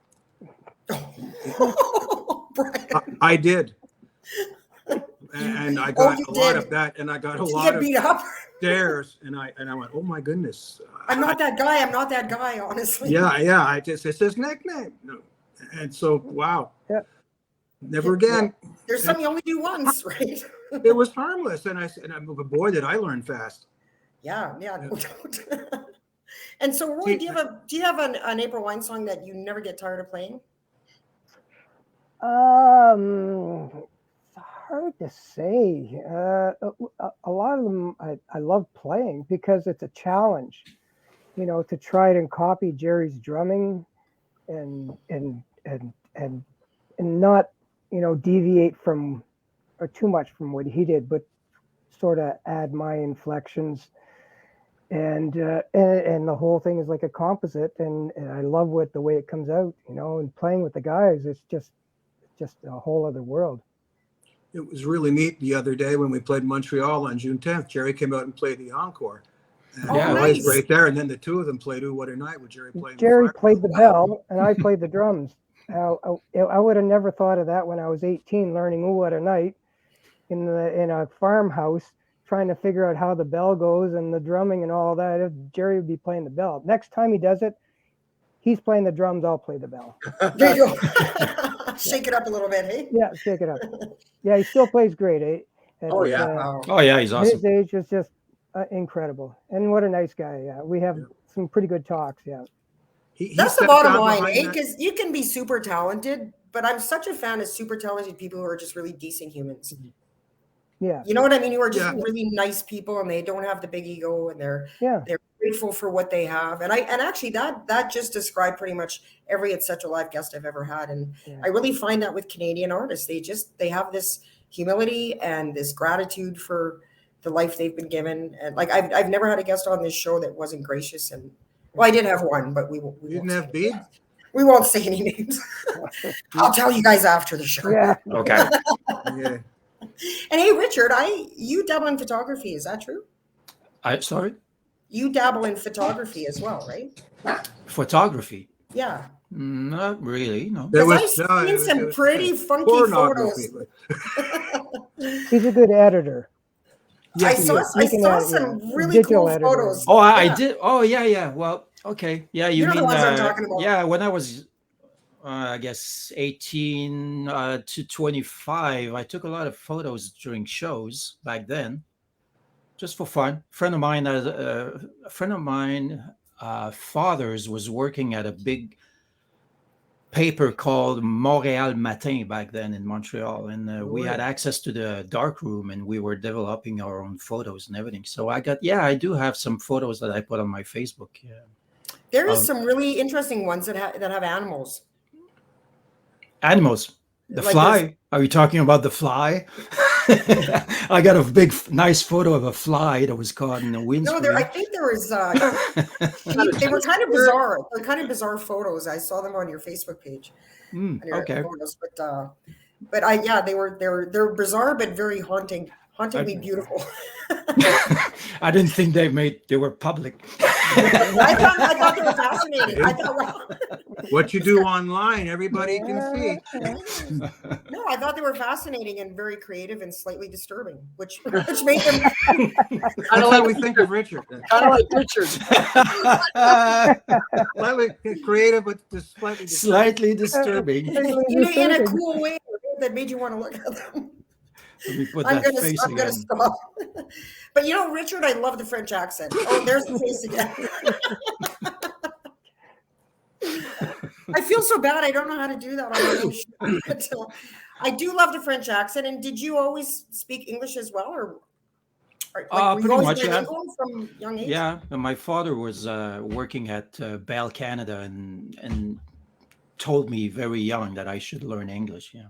Speaker 3: I did. And I got a lot of that, and I got a lot of
Speaker 2: beat up.
Speaker 3: Stares, and I went, oh my goodness.
Speaker 2: I'm not that guy, honestly.
Speaker 3: Yeah. It's his nickname. No. And so, wow.
Speaker 1: Yeah.
Speaker 3: Never again.
Speaker 2: There's something you only do once, right?
Speaker 3: It was harmless, and but boy, did I learn fast.
Speaker 2: Yeah, no doubt. And so, Roy, do you have an April Wine song that you never get tired of playing?
Speaker 1: It's hard to say. A lot of them I love playing because it's a challenge, to try and copy Jerry's drumming and not, deviate from or too much from what he did, but sort of add my inflections. And the whole thing is like a composite, and I love the way it comes out, and playing with the guys, it's just a whole other world.
Speaker 3: It was really neat the other day when we played Montreal on June 10th. Jerry came out and played the encore. And
Speaker 4: Yeah.
Speaker 3: Roy's
Speaker 2: Nice.
Speaker 3: right there. And then the two of them played Ooh, What a Night with Jerry playing.
Speaker 1: Jerry
Speaker 3: the
Speaker 1: played the bell, and I played the drums. I would have never thought of that when I was 18, learning "Ooh, What a Night" in a farmhouse, trying to figure out how the bell goes and the drumming and all that. If Jerry would be playing the bell. Next time he does it, he's playing the drums. I'll play the bell.
Speaker 2: There you go. Shake it up a little bit, hey?
Speaker 1: Yeah, shake it up. Yeah, he still plays great.
Speaker 5: Oh, yeah.
Speaker 2: Wow.
Speaker 4: Oh yeah, he's awesome.
Speaker 1: His age is just incredible, and what a nice guy. Yeah, we have some pretty good talks. Yeah.
Speaker 2: That's the
Speaker 3: sat
Speaker 2: bottom
Speaker 3: down
Speaker 2: line,
Speaker 3: behind
Speaker 2: eh?
Speaker 3: that-
Speaker 2: Because you can be super talented, but I'm such a fan of super talented people who are just really decent humans.
Speaker 1: Yeah.
Speaker 2: You know what I mean? You are just
Speaker 3: Yeah.
Speaker 2: really nice people, and they don't have the big ego, and they're
Speaker 1: Yeah.
Speaker 2: grateful for what they have. And actually that just described pretty much every Etcetera live guest I've ever had. And
Speaker 1: Yeah.
Speaker 2: I really find that with Canadian artists, they have this humility and this gratitude for the life they've been given. And like I've never had a guest on this show that wasn't gracious. And well, I did have one, but we
Speaker 3: You
Speaker 2: won't
Speaker 3: didn't
Speaker 2: say
Speaker 3: have
Speaker 2: any
Speaker 3: Bede?
Speaker 2: names. We won't say any names. I'll tell you guys after the show.
Speaker 1: Yeah.
Speaker 4: Okay.
Speaker 3: Yeah.
Speaker 2: And hey, Richard, you dabble in photography. Is that true?
Speaker 4: Sorry.
Speaker 2: You dabble in photography as well, right?
Speaker 4: Photography.
Speaker 2: Yeah.
Speaker 4: Not really. No.
Speaker 3: There
Speaker 2: Because
Speaker 3: was,
Speaker 2: I've
Speaker 3: no,
Speaker 2: seen
Speaker 3: it was-
Speaker 2: some
Speaker 3: it was
Speaker 2: pretty funky
Speaker 3: pornography,
Speaker 2: photos.
Speaker 3: but-
Speaker 1: He's a good editor.
Speaker 2: I
Speaker 3: Yes,
Speaker 2: saw,
Speaker 3: yes.
Speaker 2: I
Speaker 1: Speaking
Speaker 2: saw
Speaker 1: of,
Speaker 2: some
Speaker 1: yeah,
Speaker 2: really
Speaker 1: digital
Speaker 2: cool
Speaker 1: editor.
Speaker 2: photos.
Speaker 4: Oh, I
Speaker 2: Yeah.
Speaker 4: did. Oh, yeah, yeah. Well, okay. Yeah, you
Speaker 2: You know the
Speaker 4: mean
Speaker 2: ones I'm talking about.
Speaker 4: yeah, when I was I guess 18 to 25, I took a lot of photos during shows back then, just for fun. A friend of mine, father's was working at a big paper called Montréal Matin back then in Montreal, and we had access to the dark room, and we were developing our own photos and everything. So I do have some photos that I put on my Facebook. Yeah.
Speaker 2: There is some really interesting ones that have animals.
Speaker 4: Animals. The
Speaker 2: Like
Speaker 4: fly. Are you talking about the fly? I got a big, nice photo of a fly that was caught in the
Speaker 2: No,
Speaker 4: windscreen.
Speaker 2: I think there was. They were kind of bizarre. They're kind of bizarre photos. I saw them on your Facebook page. On your
Speaker 4: Okay.
Speaker 2: Photos, they're bizarre but very hauntingly beautiful.
Speaker 4: I didn't think they were public.
Speaker 2: I thought they were fascinating. I thought, wow.
Speaker 3: What you do online, everybody can see.
Speaker 2: No, I thought they were fascinating and very creative and slightly disturbing, which made them.
Speaker 3: That's how we think of Richard.
Speaker 5: Kind of like Richard.
Speaker 3: Slightly creative, but just slightly.
Speaker 4: Slightly disturbing.
Speaker 2: in a cool way that made you want to look at them.
Speaker 4: Let me put
Speaker 2: I'm
Speaker 4: that
Speaker 2: gonna
Speaker 4: face
Speaker 2: stop.
Speaker 4: again.
Speaker 2: But Richard, I love the French accent. Oh, there's the face again. I feel so bad. I don't know how to do that on my own show. But, I do love the French accent. And did you always speak English as well, or were you
Speaker 4: Pretty
Speaker 2: always
Speaker 4: much, yeah.
Speaker 2: bilingual from young age?
Speaker 4: Yeah, and my father was working at Bell Canada and told me very young that I should learn English. Yeah.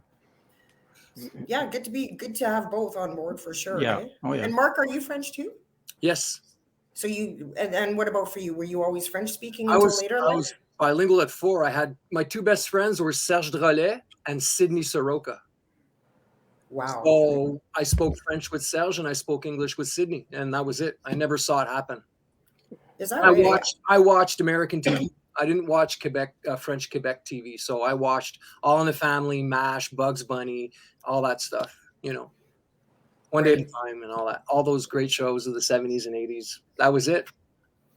Speaker 2: Yeah, good to have both on board for sure.
Speaker 4: Yeah.
Speaker 2: Right?
Speaker 4: Oh, yeah.
Speaker 2: And Mark, are you French too?
Speaker 5: Yes.
Speaker 2: So and what about for you? Were you always French speaking
Speaker 5: I
Speaker 2: until
Speaker 5: was,
Speaker 2: later?
Speaker 5: I was bilingual at 4. I had my two best friends were Serge Drolet and Sydney Soroka.
Speaker 2: Wow.
Speaker 5: So I spoke French with Serge and I spoke English with Sydney, and that was it. I never saw it happen.
Speaker 2: Is that
Speaker 5: I
Speaker 2: right?
Speaker 5: watched American TV. I didn't watch French Quebec TV. So I watched All in the Family, MASH, Bugs Bunny, all that stuff. One Day at a Time and all that. All those great shows of the 70s and 80s. That was it.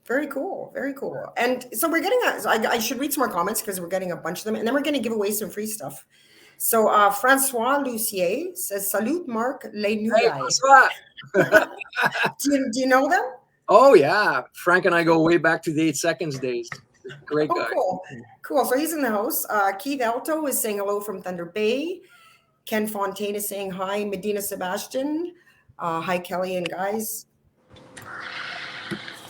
Speaker 2: Very cool. Very cool. And so we're getting I should read some more comments because we're getting a bunch of them, and then we're going to give away some free stuff. So Francois Lucier says, "Salut Marc les
Speaker 5: Hey,
Speaker 2: nouvelles."
Speaker 5: François.
Speaker 2: Do you know them?
Speaker 5: Oh, yeah. Frank and I go way back to the 8 Seconds days. Great
Speaker 2: Oh,
Speaker 5: guy.
Speaker 2: cool. So he's in the house. Keith Alto is saying hello from Thunder Bay. Ken Fontaine is saying hi. Medina Sebastian. Hi, Kelly and guys.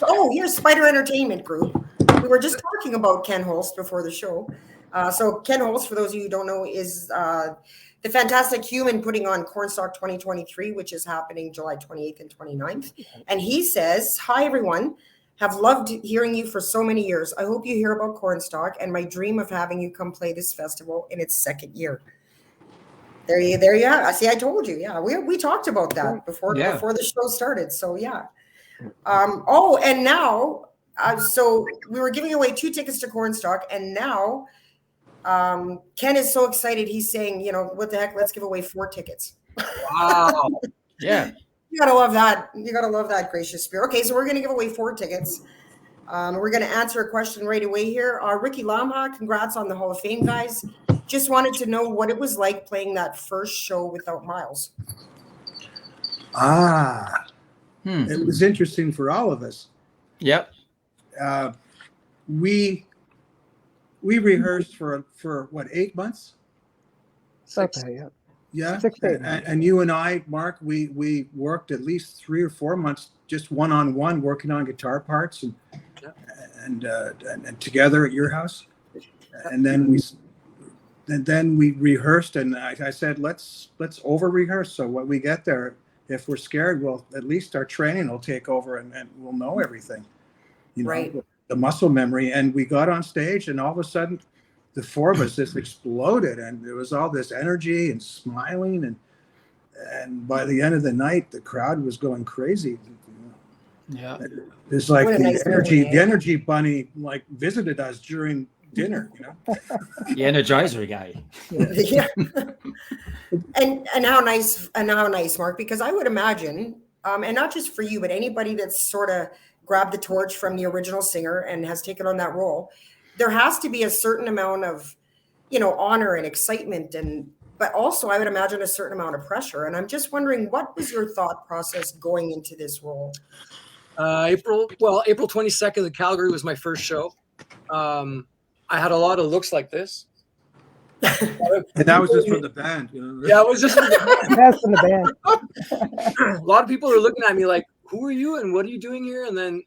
Speaker 2: Oh, here's Spider Entertainment Group. We were just talking about Ken Holst before the show. So Ken Holst, for those of you who don't know, is the Fantastic Human putting on Cornstalk 2023, which is happening July 28th and 29th. And he says, hi, everyone. Have loved hearing you for so many years. I hope you hear about Cornstalk and my dream of having you come play this festival in its second year. There you are. See, I told you. Yeah, we talked about that before the show started. So yeah. And now, so we were giving away 2 tickets to Cornstalk, and now Ken is so excited. He's saying, what the heck? Let's give away 4 tickets.
Speaker 5: Wow.
Speaker 4: Yeah.
Speaker 2: You gotta love that. You gotta love that, gracious spirit. Okay, so we're gonna give away 4 tickets. We're gonna answer a question right away here. Ricky Lamha, congrats on the Hall of Fame, guys. Just wanted to know what it was like playing that first show without Miles.
Speaker 3: It was interesting for all of us.
Speaker 4: Yep.
Speaker 3: We rehearsed for what, 8 months?
Speaker 1: Okay, yeah.
Speaker 3: Yeah,
Speaker 1: 6 to 8 months.
Speaker 3: and you and I, Mark, we worked at least 3 or 4 months just one-on-one working on guitar parts and together at your house, and then we rehearsed, and I said let's over rehearse, so when we get there, if we're scared, well, at least our training will take over and we'll know everything,
Speaker 2: Right.
Speaker 3: The muscle memory. And we got on stage, and all of a sudden the 4 of us just exploded, and there was all this energy and smiling, and by the end of the night the crowd was going crazy.
Speaker 4: Yeah.
Speaker 3: It's like
Speaker 2: What a nice
Speaker 3: the energy bunny like visited us during dinner,
Speaker 4: The Energizer guy.
Speaker 2: Yeah. and how nice, Mark, because I would imagine, and not just for you, but anybody that's sort of grabbed the torch from the original singer and has taken on that role, there has to be a certain amount of, honor and excitement, but also I would imagine a certain amount of pressure. And I'm just wondering, what was your thought process going into this role?
Speaker 5: April 22nd, the Calgary was my first show. I had a lot of looks like this.
Speaker 3: and that was just from the band.
Speaker 5: Yeah, it was just from the
Speaker 1: That's from the band.
Speaker 5: band. A lot of people are looking at me like, who are you and what are you doing here? And then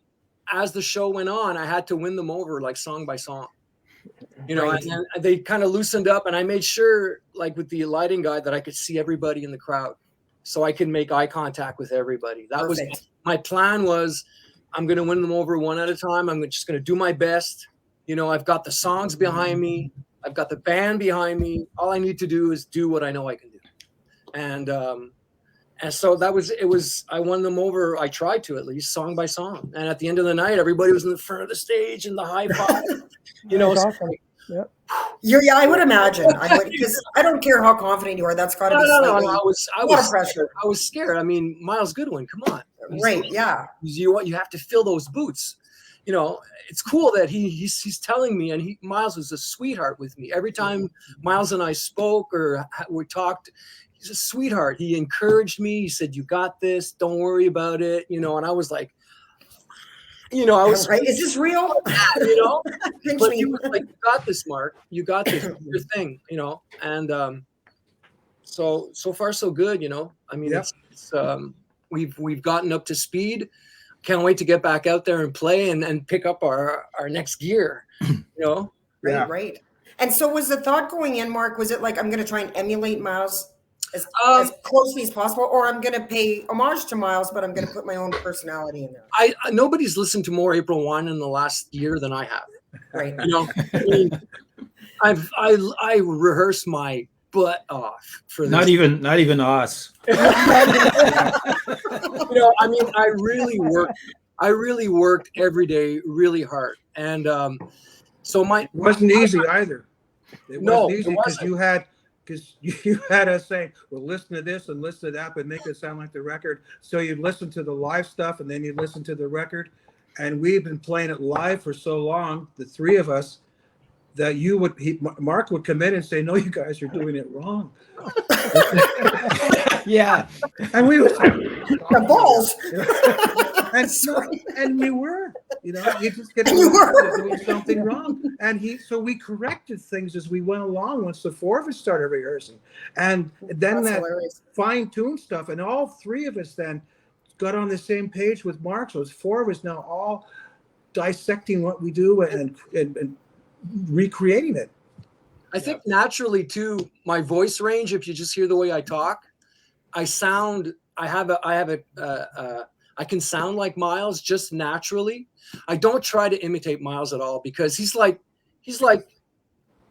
Speaker 5: as the show went on, I had to win them over like song by song.
Speaker 2: Right.
Speaker 5: And they kind of loosened up, and I made sure, like with the lighting guy, that I could see everybody in the crowd, so I can make eye contact with everybody. That
Speaker 2: Perfect.
Speaker 5: was my plan. Was I'm going to win them over one at a time. I'm just going to do my best. I've got the songs behind me. I've got the band behind me. All I need to do is do what I know I can do. And so it was, I won them over. I tried to, at least, song by song. And at the end of the night, everybody was in the front of the stage and the high five.
Speaker 1: That's awesome. Yep.
Speaker 2: Yeah, I would imagine. Because I don't care how confident you are. That's got to be slightly.
Speaker 5: I was pressure. I was scared. I mean, Miles Goodwin, come on.
Speaker 2: Right. Yeah.
Speaker 5: You have to fill those boots. It's cool that he's telling me, and Miles was a sweetheart with me. Every time Miles and I spoke or we talked, he's a sweetheart. He encouraged me. He said, "You got this. Don't worry about it." And I was like, I was
Speaker 2: right. Is this real?
Speaker 5: But he was like, "You got this, Mark. You got this. Your thing." And so far so good. I mean,
Speaker 3: Yep.
Speaker 5: it's we've gotten up to speed. Can't wait to get back out there and play and pick up our next gear.
Speaker 2: Right. And so was the thought going in, Mark, was it like, I'm going to try and emulate Miles as closely as possible, or I'm going to pay homage to Miles, but I'm going to put my own personality in there?
Speaker 5: Nobody's listened to more April 1 in the last year than I have.
Speaker 2: Right.
Speaker 5: I mean, I rehearsed my butt off for this.
Speaker 4: Not even us.
Speaker 5: I mean, I really worked every day really hard. And so
Speaker 3: It wasn't easy either. It
Speaker 5: No,
Speaker 3: wasn't easy
Speaker 5: it
Speaker 3: because
Speaker 5: wasn't.
Speaker 3: you had us saying, well, listen to this and listen to that, but make it sound like the record. So you'd listen to the live stuff and then you'd listen to the record. And we've been playing it live for so long, the 3 of us, that Mark would come in and say, no, you guys are doing it wrong.
Speaker 4: Yeah.
Speaker 3: And we would say,
Speaker 2: The balls.
Speaker 3: and we were. You know, you just get
Speaker 2: You were.
Speaker 3: doing something wrong. And so we corrected things as we went along once the four of us started rehearsing. And then
Speaker 2: That's
Speaker 3: that
Speaker 2: hilarious.
Speaker 3: fine-tuned stuff. And all three of us then got on the same page with Mark. So it's four of us now all dissecting what we do and recreating it.
Speaker 5: I think naturally too, my voice range, if you just hear the way I talk, I can sound like Miles just naturally. I don't try to imitate Miles at all because he's like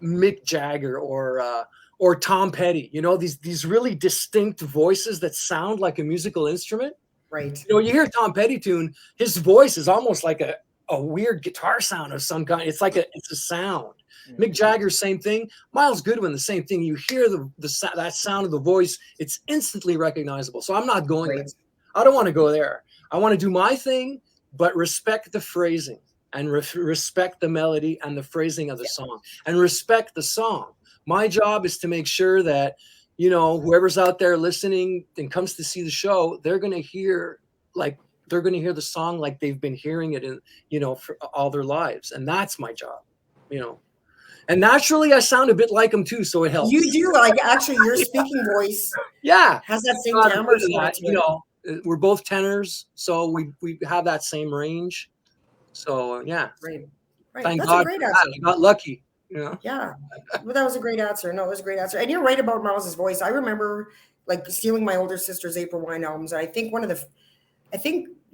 Speaker 5: Mick Jagger or Tom Petty, you know, these really distinct voices that sound like a musical instrument.
Speaker 2: Right.
Speaker 5: You know, you hear Tom Petty tune, his voice is almost like a weird guitar sound of some kind. It's a sound. Mick Jagger, same thing. Miles Goodwin, the same thing. You hear that sound of the voice, it's instantly recognizable. So I'm not going there. I don't want to go there. I want to do my thing, but respect the phrasing and respect the melody and the phrasing of the song and respect the song. My job is to make sure that, you know, whoever's out there listening and comes to see the show, they're going to hear the song like they've been hearing it in, you know, for all their lives. And that's my job, you know. And naturally, I sound a bit like him too, so it helps.
Speaker 2: You do, like, actually, your speaking voice has that same timbre.
Speaker 5: You know, we're both tenors, so we have that same range. So yeah,
Speaker 2: right.
Speaker 5: Thank
Speaker 2: That's
Speaker 5: God
Speaker 2: a great
Speaker 5: for
Speaker 2: answer.
Speaker 5: that. I got lucky. You know?
Speaker 2: Yeah, well, that was a great answer. No, it was a great answer. And you're right about Miles's voice. I remember like stealing my older sister's April Wine albums. And I think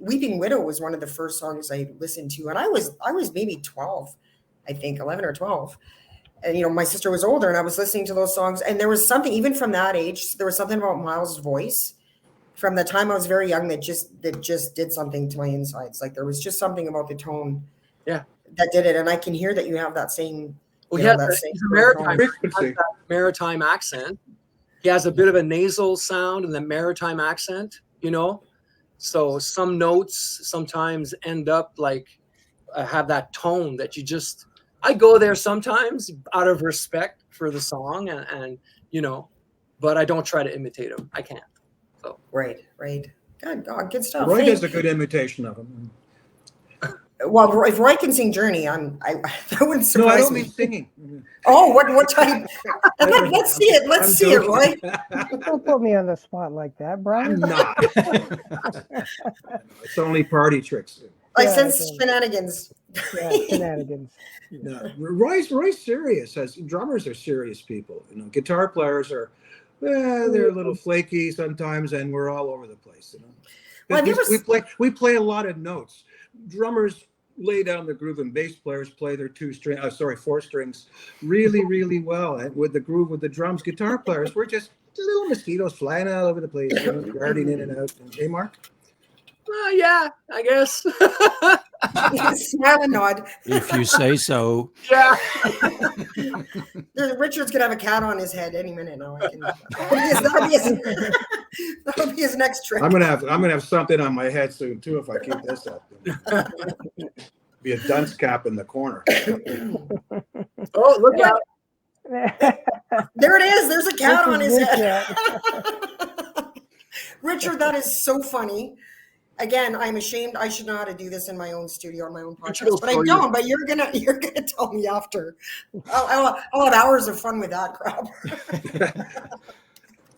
Speaker 2: Weeping Widow was one of the first songs I listened to, and I was maybe 12, I think 11 or 12. And, you know, my sister was older and I was listening to those songs. And there was something, even from that age, there was something about Miles' voice from the time I was very young that just did something to my insides. Like there was just something about the tone that did it. And I can hear that you have that same,
Speaker 5: he's a maritime accent. He has a bit of a nasal sound and the maritime accent, you know? So some notes sometimes end up like have that tone that you just, I go there sometimes out of respect for the song and you know, but I don't try to imitate him. I can't. So
Speaker 2: right. Good stuff.
Speaker 3: Roy does a good imitation of him.
Speaker 2: Well, if Roy can sing Journey, that wouldn't surprise me.
Speaker 3: No, I don't mean singing.
Speaker 2: Oh, what type? Let's see it. Let's see it, Roy.
Speaker 1: Don't put me on the spot like that, Brian.
Speaker 3: I'm not. It's only party tricks.
Speaker 2: Licensed shenanigans.
Speaker 1: Yeah, shenanigans.
Speaker 3: No, Roy's serious. As drummers are serious people. You know, guitar players are, they're a little flaky sometimes, and we're all over the place. You know, well, we play a lot of notes. Drummers lay down the groove, and bass players play their four strings really, really well. And with the groove with the drums, guitar players, we're just little mosquitoes flying all over the place, you know, darting in and out. Hey, Mark?
Speaker 5: Yeah, I guess.
Speaker 2: Smile and nod.
Speaker 4: If you say so.
Speaker 5: Yeah.
Speaker 2: Richard's gonna have a cat on his head any minute now. That'll be his next trick.
Speaker 3: I'm gonna have something on my head soon too if I keep this up. Be a dunce cap in the corner.
Speaker 5: Oh, look out!
Speaker 2: There it is. There's a cat on his head. Richard, that is so funny. Again, I'm ashamed. I should know how to do this in my own studio on my own podcast, but I don't. But you're gonna tell me after. I'll have hours of fun with that crap.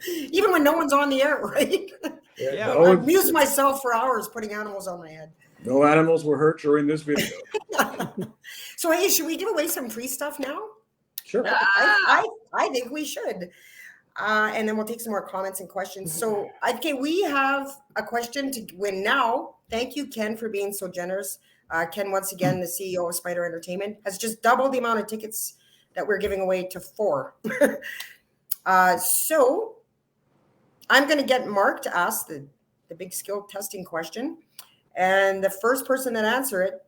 Speaker 2: Even when no one's on the air, right?
Speaker 3: Yeah.
Speaker 2: I amuse myself for hours putting animals on my head.
Speaker 3: No animals were hurt during this video.
Speaker 2: So hey, should we give away some free stuff now?
Speaker 3: Sure.
Speaker 2: I think we should. And then we'll take some more comments and questions. So, okay, we have a question to win now. Thank you, Ken, for being so generous. Ken, once again, the CEO of Spider Entertainment, has just doubled the amount of tickets that we're giving away to 4. So, I'm going to get Mark to ask the big skill testing question. And the first person that answer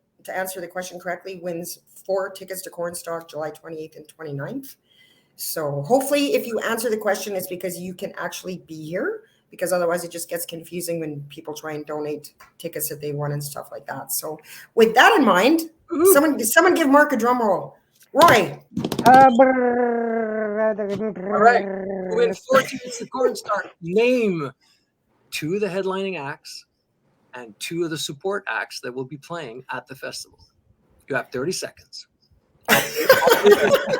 Speaker 2: the question correctly wins 4 tickets to Cornstalk July 28th and 29th. So hopefully if you answer the question, it's because you can actually be here, because otherwise it just gets confusing when people try and donate tickets that they won and stuff like that. So with that in mind, someone give Mark a drum roll. Roy.
Speaker 5: All right. Win 4 tickets to Cornstalk. Name 2 of the headlining acts and 2 of the support acts that will be playing at the festival. You have 30 seconds.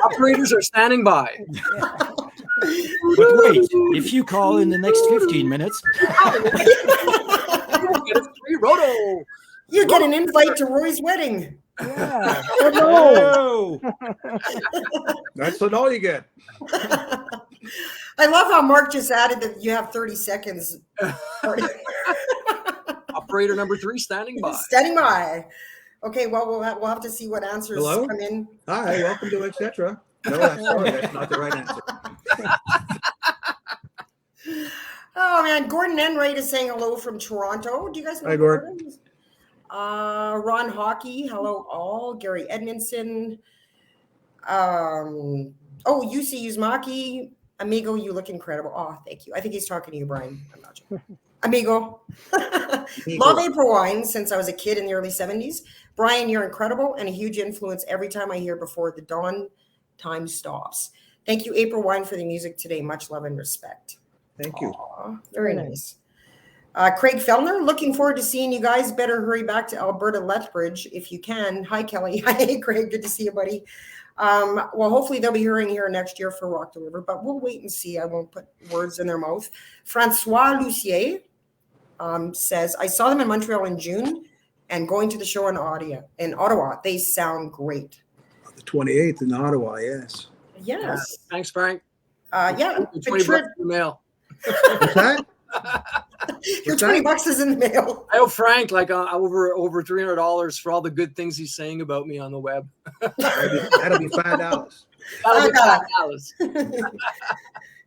Speaker 5: Operators are standing by.
Speaker 4: But wait, if you call in the next 15 minutes,
Speaker 5: Get a free roto.
Speaker 2: You get an invite to Roy's wedding.
Speaker 1: Yeah.
Speaker 4: oh,
Speaker 3: That's all you get.
Speaker 2: I love how Mark just added that you have 30 seconds.
Speaker 5: Operator number 3 standing by.
Speaker 2: Standing by. Okay, well, we'll have to see what answers
Speaker 3: Hello?
Speaker 2: come in.
Speaker 3: Hi, welcome to Etcetera. No, I'm sorry, that's not the right answer.
Speaker 2: Oh man, Gordon Enright is saying hello from Toronto. Do you guys know
Speaker 3: Hi, Gordon.
Speaker 2: Ron Hockey, hello all. Gary Edmondson. UC Uzumaki. Amigo, you look incredible. Oh, thank you. I think he's talking to you, Brian. I'm not sure. Amigo. Love April Wine since I was a kid in the early 70s. Brian, you're incredible and a huge influence every time I hear Before the Dawn Time Stops. Thank you, April Wine, for the music today. Much love and respect.
Speaker 3: Thank you.
Speaker 2: Aww, very nice. Craig Fellner, looking forward to seeing you guys. Better hurry back to Alberta Lethbridge if you can. Hi, Kelly. Hi, Craig. Good to see you, buddy. Well, hopefully they'll be hearing here next year for Rock the River, but we'll wait and see. I won't put words in their mouth. Francois Lucier says, I saw them in Montreal in June and going to the show in Ottawa. They sound great.
Speaker 3: The 28th in Ottawa, yes.
Speaker 2: Yes.
Speaker 5: Thanks, Frank.
Speaker 2: Yeah.
Speaker 5: 20 bucks in the mail.
Speaker 3: What's that?
Speaker 2: Your 20 bucks is in the mail.
Speaker 5: I owe Frank like over $300 for all the good things he's saying about me on the web.
Speaker 3: That'll be $5.
Speaker 5: That'll be $5.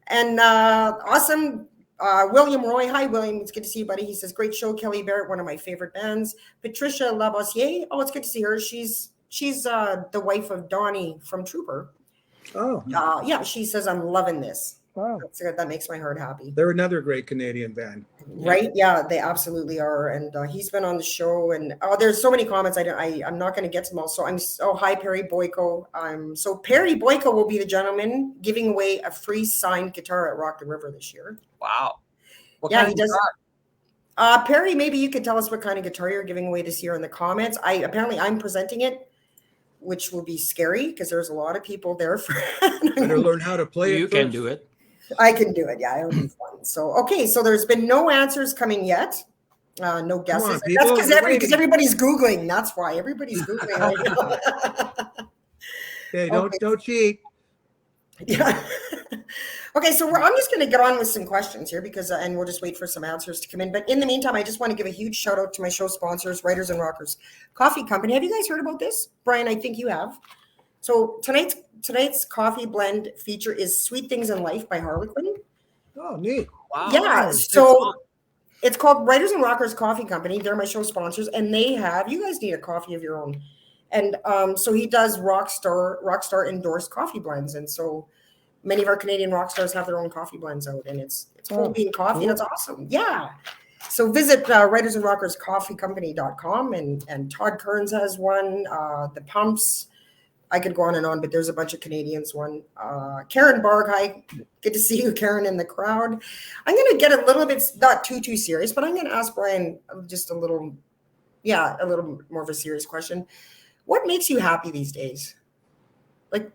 Speaker 2: And awesome. William Roy. Hi, William. It's good to see you, buddy. He says, great show, Kelly Barrett, one of my favorite bands. Patricia Labossiere. Oh, it's good to see her. She's the wife of Donnie from Trooper.
Speaker 3: Oh,
Speaker 2: Yeah, she says, I'm loving this.
Speaker 1: Wow.
Speaker 2: That makes my heart happy.
Speaker 3: they're another great Canadian band.
Speaker 2: Right? Yeah, they absolutely are. And he's been on the show. And there's so many comments. I'm not going to get to them all. So hi, Perry Boyko. So Perry Boyko will be the gentleman giving away a free signed guitar at Rock the River this year.
Speaker 5: Wow. What
Speaker 2: Yeah,
Speaker 5: kind
Speaker 2: he
Speaker 5: of
Speaker 2: does. Perry, maybe you could tell us what kind of guitar you're giving away this year in the comments. I'm presenting it, which will be scary because there's a lot of people there.
Speaker 3: Better learn how to play it.
Speaker 4: you can do it.
Speaker 2: I can do it. Yeah, it'll be fun. So, okay. So there's been no answers coming yet. No guesses.
Speaker 3: on,
Speaker 2: That's
Speaker 3: people,
Speaker 2: because everybody's Googling. That's why everybody's Googling right now.
Speaker 3: Okay, don't cheat.
Speaker 2: Yeah. Okay, so I'm just going to get on with some questions here because, and we'll just wait for some answers to come in. But in the meantime, I just want to give a huge shout out to my show sponsors, Writers and Rockers Coffee Company. Have you guys heard about this? Brian, I think you have. So tonight's coffee blend feature is Sweet Things in Life by Harlequin.
Speaker 3: Oh, neat.
Speaker 5: Wow.
Speaker 2: Yeah, so it's called Writers and Rockers Coffee Company. They're my show sponsors, and you guys need a coffee of your own. And so he does Rockstar endorsed coffee blends, and so many of our Canadian rock stars have their own coffee blends out, and it's whole bean coffee. That's awesome. Yeah. So visit writersandrockerscoffeecompany.com, and Todd Kearns has one. The Pumps. I could go on and on, but there's a bunch of Canadians. One, Karen Barg. Hi, good to see you, Karen, in the crowd. I'm going to get a little bit, not too serious, but I'm going to ask Brian just a little more of a serious question. What makes you happy these days? Like,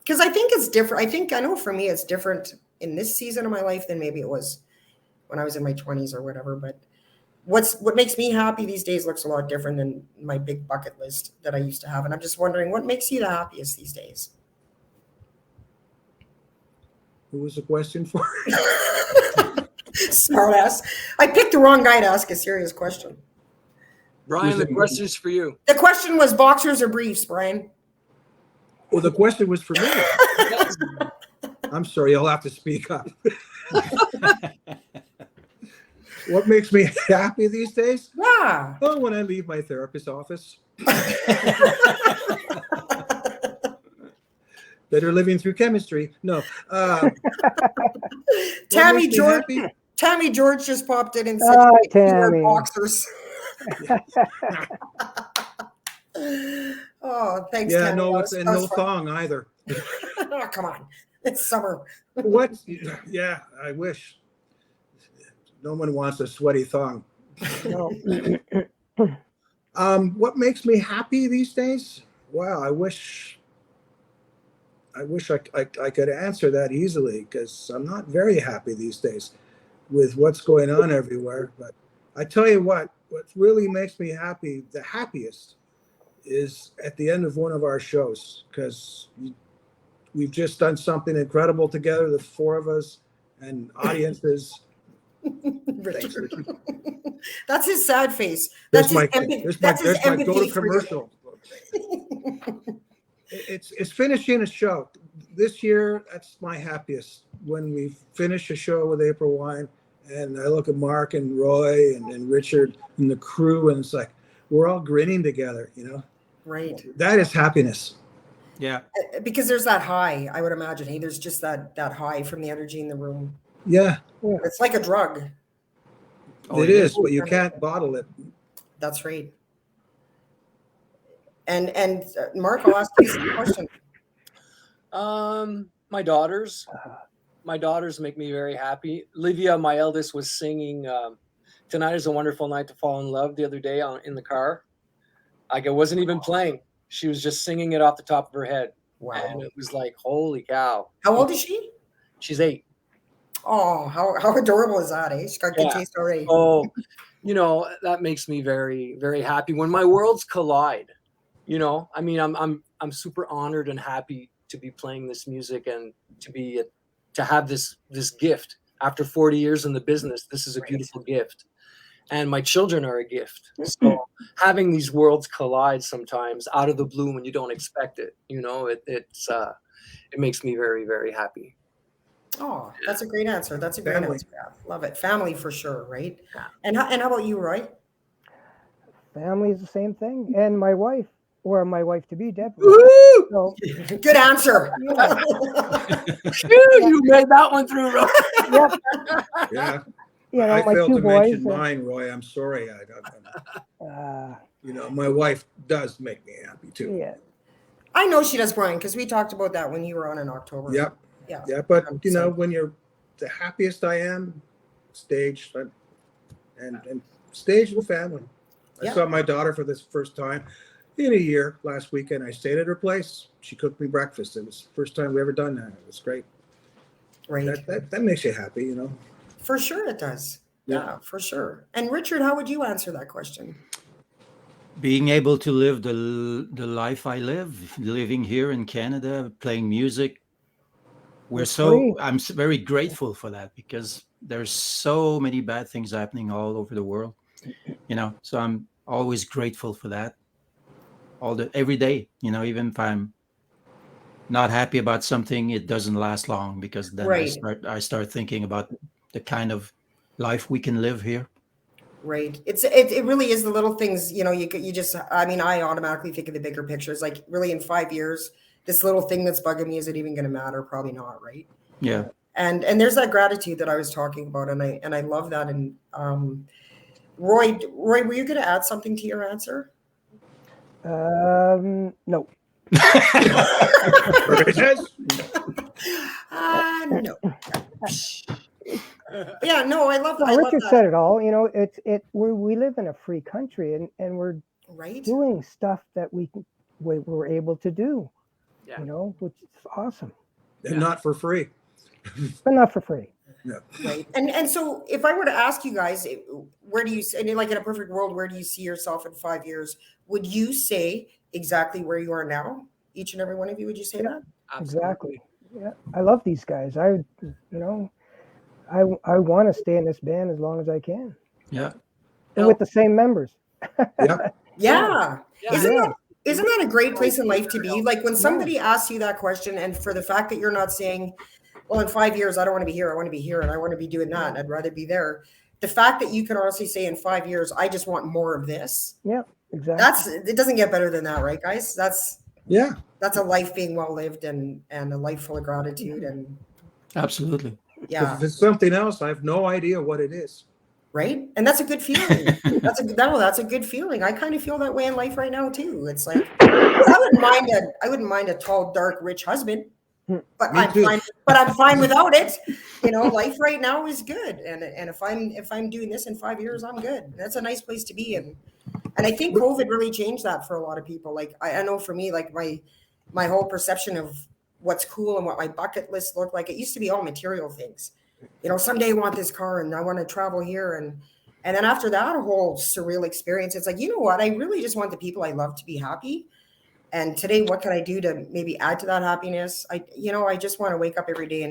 Speaker 2: because I think it's different. I know for me, it's different in this season of my life than maybe it was when I was in my 20s or whatever, but what makes me happy these days looks a lot different than my big bucket list that I used to have. And I'm just wondering, what makes you the happiest these days?
Speaker 3: Who was the question for?
Speaker 2: Smartass. I picked the wrong guy to ask a serious question.
Speaker 5: Brian, the question is for you.
Speaker 2: The question was boxers or briefs, Brian.
Speaker 3: Well, the question was for me. I'm sorry, I'll have to speak up. What makes me happy these days?
Speaker 2: Yeah.
Speaker 3: Oh, when I leave my therapist's office. That are living through chemistry. No.
Speaker 2: Tammy George just popped in and said,
Speaker 1: Tammy.
Speaker 2: boxers. Oh, thanks,
Speaker 3: Yeah,
Speaker 2: Tammy.
Speaker 3: no, it's no thong either.
Speaker 2: Oh, come on. It's summer.
Speaker 3: What? Yeah, I wish. No one wants a sweaty thong.
Speaker 1: No.
Speaker 3: What makes me happy these days? Wow, I wish I could answer that easily, because I'm not very happy these days with what's going on everywhere. But I tell you what really makes me happy, the happiest, is at the end of one of our shows, because we've just done something incredible together, the four of us and audiences.
Speaker 2: Richard. That's his sad face.
Speaker 3: There's
Speaker 2: That's his
Speaker 3: my go to
Speaker 2: empathy for you.
Speaker 3: commercial. It's finishing a show this year. That's my happiest, when we finish a show with April Wine, and I look at Mark and Roy and Richard and the crew, and it's like we're all grinning together,
Speaker 2: Right.
Speaker 3: That is happiness.
Speaker 4: Yeah.
Speaker 2: Because there's that high, I would imagine. Hey, there's just that high from the energy in the room.
Speaker 3: Yeah,
Speaker 2: It's like a drug.
Speaker 3: it is, but you can't bottle it.
Speaker 2: That's right. And Mark, I'll ask you some question.
Speaker 5: My daughters make me very happy. Livia, my eldest, was singing "Tonight Is a Wonderful Night to Fall in Love" the other day in the car. Like, it wasn't even playing. She was just singing it off the top of her head.
Speaker 2: Wow.
Speaker 5: And it was like, holy cow.
Speaker 2: How old is she?
Speaker 5: She's 8.
Speaker 2: Oh, how adorable is that, eh? She's got good taste already.
Speaker 5: Oh, that makes me very, very happy when my worlds collide. I mean, I'm super honored and happy to be playing this music, and to have this gift after 40 years in the business. This is a beautiful gift, and my children are a gift. So having these worlds collide sometimes out of the blue when you don't expect it, it makes me very, very happy.
Speaker 2: Oh, that's a great answer. That's a great
Speaker 3: Family.
Speaker 2: answer. Yeah, love it. Family for sure, right?
Speaker 5: Yeah.
Speaker 2: And how about you, Roy?
Speaker 1: Family is the same thing, and my wife, or my wife to be, Deborah.
Speaker 5: Woo!
Speaker 1: So,
Speaker 2: Good answer.
Speaker 5: You made that one through, Roy.
Speaker 3: Yeah, I
Speaker 1: my
Speaker 3: failed
Speaker 1: two
Speaker 3: to mention
Speaker 1: boys.
Speaker 3: mine, Roy. I'm sorry.
Speaker 1: Uh,
Speaker 3: My wife does make me happy too.
Speaker 1: yeah,
Speaker 2: I know she does, Brian, because we talked about that when you were on in October.
Speaker 3: Yep.
Speaker 2: Yeah.
Speaker 3: Yeah, but
Speaker 2: 100%.
Speaker 3: when you're the happiest I am, stage and stage with family.
Speaker 2: Yeah.
Speaker 3: I saw my daughter for this first time in a year last weekend. I stayed at her place. She cooked me breakfast. It was the first time we ever done that. It was great.
Speaker 2: Right.
Speaker 3: That makes you happy,
Speaker 2: For sure it does.
Speaker 3: Yeah.
Speaker 2: Yeah, for sure. And Richard, how would you answer that question?
Speaker 4: Being able to live the life I live, living here in Canada, playing music. I'm very grateful for that, because there's so many bad things happening all over the world, so I'm always grateful for that every day, even if I'm not happy about something, it doesn't last long, because then
Speaker 2: Right.
Speaker 4: I start thinking about the kind of life we can live here.
Speaker 2: Right. It really is the little things, you just, I automatically think of the bigger pictures. Like, really, in 5 years, this little thing that's bugging me, is it even going to matter? Probably not. Right.
Speaker 4: Yeah.
Speaker 2: And there's that gratitude that I was talking about. And I love that. And Roy, were you going to add something to your answer?
Speaker 1: no.
Speaker 2: No. Yeah, no, I love that.
Speaker 1: Richard said it all. We live in a free country, and we're
Speaker 2: Right.
Speaker 1: doing stuff that we're able to do.
Speaker 5: Yeah.
Speaker 1: Which is awesome,
Speaker 3: And not for free.
Speaker 1: but not for free.
Speaker 2: Right. And so if I were to ask you guys, where do you, and like in a perfect world, where do you see yourself in 5 years? Would you say exactly where you are now? Each and every one of you, would you say that?
Speaker 1: Exactly. Yeah, I love these guys. I want to stay in this band as long as I can,
Speaker 4: Yeah.
Speaker 1: and with the same members.
Speaker 3: Yep.
Speaker 2: Yeah.
Speaker 5: Yeah.
Speaker 2: Isn't that a great place in life to be? Like, when somebody asks you that question, and for the fact that you're not saying, well, in 5 years, I don't want to be here. I want to be here, and I want to be doing that. And I'd rather be there. The fact that you can honestly say in 5 years, I just want more of this.
Speaker 1: Yeah, exactly.
Speaker 2: It doesn't get better than that, right, guys? That's
Speaker 3: Yeah.
Speaker 2: a life being well lived, and a life full of gratitude. And
Speaker 4: Absolutely.
Speaker 2: yeah,
Speaker 3: If it's something else, I have no idea what it is.
Speaker 2: right. And that's a good feeling. That's a good feeling. I kind of feel that way in life right now too. It's like, I wouldn't mind a tall, dark, rich husband. but
Speaker 3: Me
Speaker 2: I'm
Speaker 3: too.
Speaker 2: fine. But I'm fine without it. You know, life right now is good, and if I'm doing this in 5 years, I'm good. That's a nice place to be, and I think COVID really changed that for a lot of people. Like I know for me, like my whole perception of what's cool and what my bucket list looked like. It used to be all material things. You know, someday I want this car and I want to travel here, and then after that, a whole surreal experience. It's like, you know what? I really just want the people I love to be happy. And today, what can I do to maybe add to that happiness? I just want to wake up every day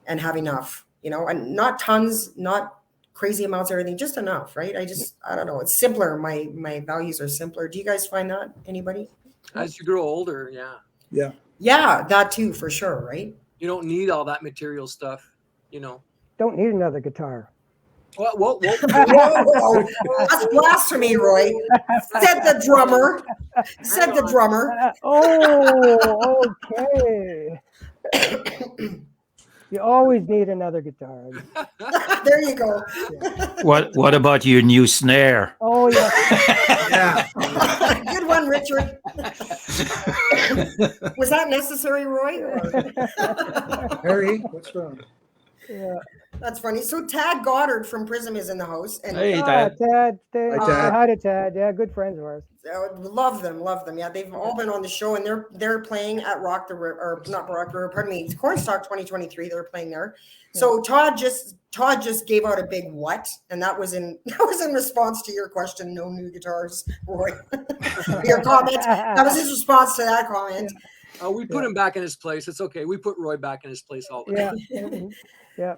Speaker 2: and have enough, and not tons, not crazy amounts of everything, just enough, right? I don't know. It's simpler. My values are simpler. Do you guys find that? Anybody?
Speaker 5: As you grow older, yeah,
Speaker 3: Yeah.
Speaker 2: Yeah, that too, for sure, right?
Speaker 5: you don't need all that material stuff, you know.
Speaker 1: Don't need another guitar.
Speaker 5: Whoa.
Speaker 2: Whoa, that's blasphemy, Roy. Said the drummer. Said the drummer.
Speaker 1: Oh, okay. You always need another guitar.
Speaker 2: There you go.
Speaker 4: What about your new snare?
Speaker 1: Oh, yeah.
Speaker 3: Yeah.
Speaker 2: Good one, Richard. Was that necessary, Roy?
Speaker 3: Harry, what's wrong?
Speaker 1: Yeah.
Speaker 2: That's funny. So Tad Goddard from Prism is in the house, and
Speaker 4: Hey,
Speaker 1: Tad.
Speaker 3: Hi,
Speaker 1: Say
Speaker 3: Tad.
Speaker 1: hi to Tad. Yeah, good friends of ours.
Speaker 2: love them. Yeah, they've all been on the show, and they're playing at Rock the River, or not Rock the River. Pardon me, Cornstalk 2023. They're playing there. So Todd just gave out a big what, and that was in response to your question. No new guitars, Roy. Your comment. That was his response to that comment.
Speaker 5: We put him back in his place. It's okay. We put Roy back in his place all the time.
Speaker 1: Yeah. Yeah.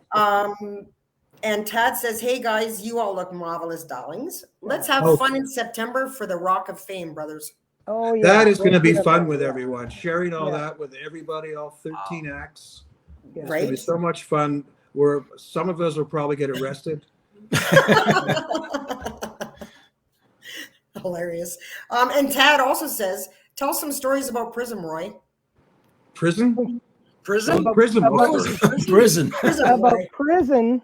Speaker 2: And Tad says, "Hey guys, you all look marvelous, darlings. Let's have fun in September for the Rock of Fame, brothers."
Speaker 1: Oh, yeah.
Speaker 3: That is going to be fun with everyone. Sharing all
Speaker 1: Yeah.
Speaker 3: that with everybody, all 13 acts.
Speaker 1: Yeah.
Speaker 3: It's going to be
Speaker 2: Right?
Speaker 3: so much fun. Some of us will probably get arrested.
Speaker 2: Hilarious. And Tad also says, "Tell some stories about Prism, Roy."
Speaker 3: Prison?
Speaker 5: Prison?
Speaker 3: Prison.
Speaker 4: Prison.
Speaker 2: Prism,
Speaker 1: About
Speaker 2: Roy.
Speaker 1: prison.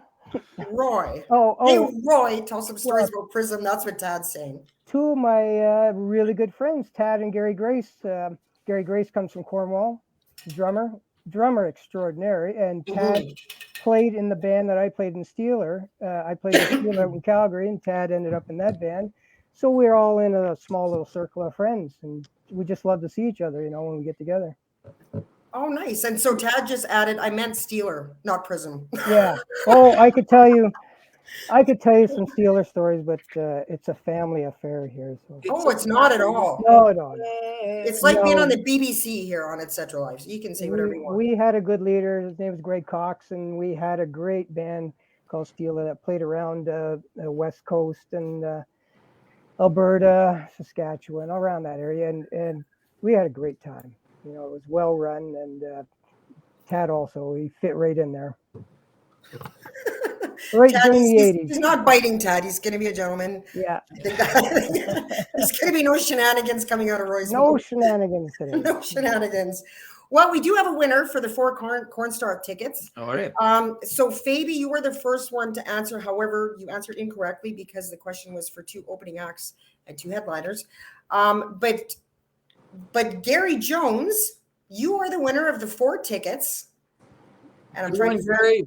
Speaker 2: Roy.
Speaker 1: Oh,
Speaker 2: Hey, Roy, tell some stories about Prism. That's what Tad's saying.
Speaker 1: two of my really good friends, Tad and Gary Grace. Gary Grace comes from Cornwall, drummer extraordinary, and Tad played in the band that I played in Steeler. I played in Steeler in Calgary, and Tad ended up in that band. So we're all in a small little circle of friends, and we just love to see each other, when we get together.
Speaker 2: Oh, nice. And so Tad just added, I meant Steeler, not Prism.
Speaker 1: Yeah. Oh, I could tell you some Steeler stories, but it's a family affair here. So.
Speaker 2: Oh, it's not at all.
Speaker 1: No.
Speaker 2: It's like being on the BBC here on Etcetera Live. So you can say whatever you want.
Speaker 1: We had a good leader. His name was Greg Cox, and we had a great band called Steeler that played around the West Coast and Alberta, Saskatchewan, around that area, and we had a great time. It was well run, and Tad also, he fit right in there. Right
Speaker 2: Tad,
Speaker 1: during the 80s.
Speaker 2: He's not biting, Tad. He's going to be a gentleman.
Speaker 1: Yeah.
Speaker 2: There's going to be no shenanigans coming out of Roy's
Speaker 1: No
Speaker 2: mouth.
Speaker 1: shenanigans today.
Speaker 2: No shenanigans. Well, we do have a winner for the 4 Cornstalk tickets.
Speaker 4: All right.
Speaker 2: So, Fabi, you were the first one to answer. However, you answered incorrectly because the question was for 2 opening acts and 2 headliners. But Gary Jones, you are the winner of the 4 tickets. And I'm trying to
Speaker 5: Gary.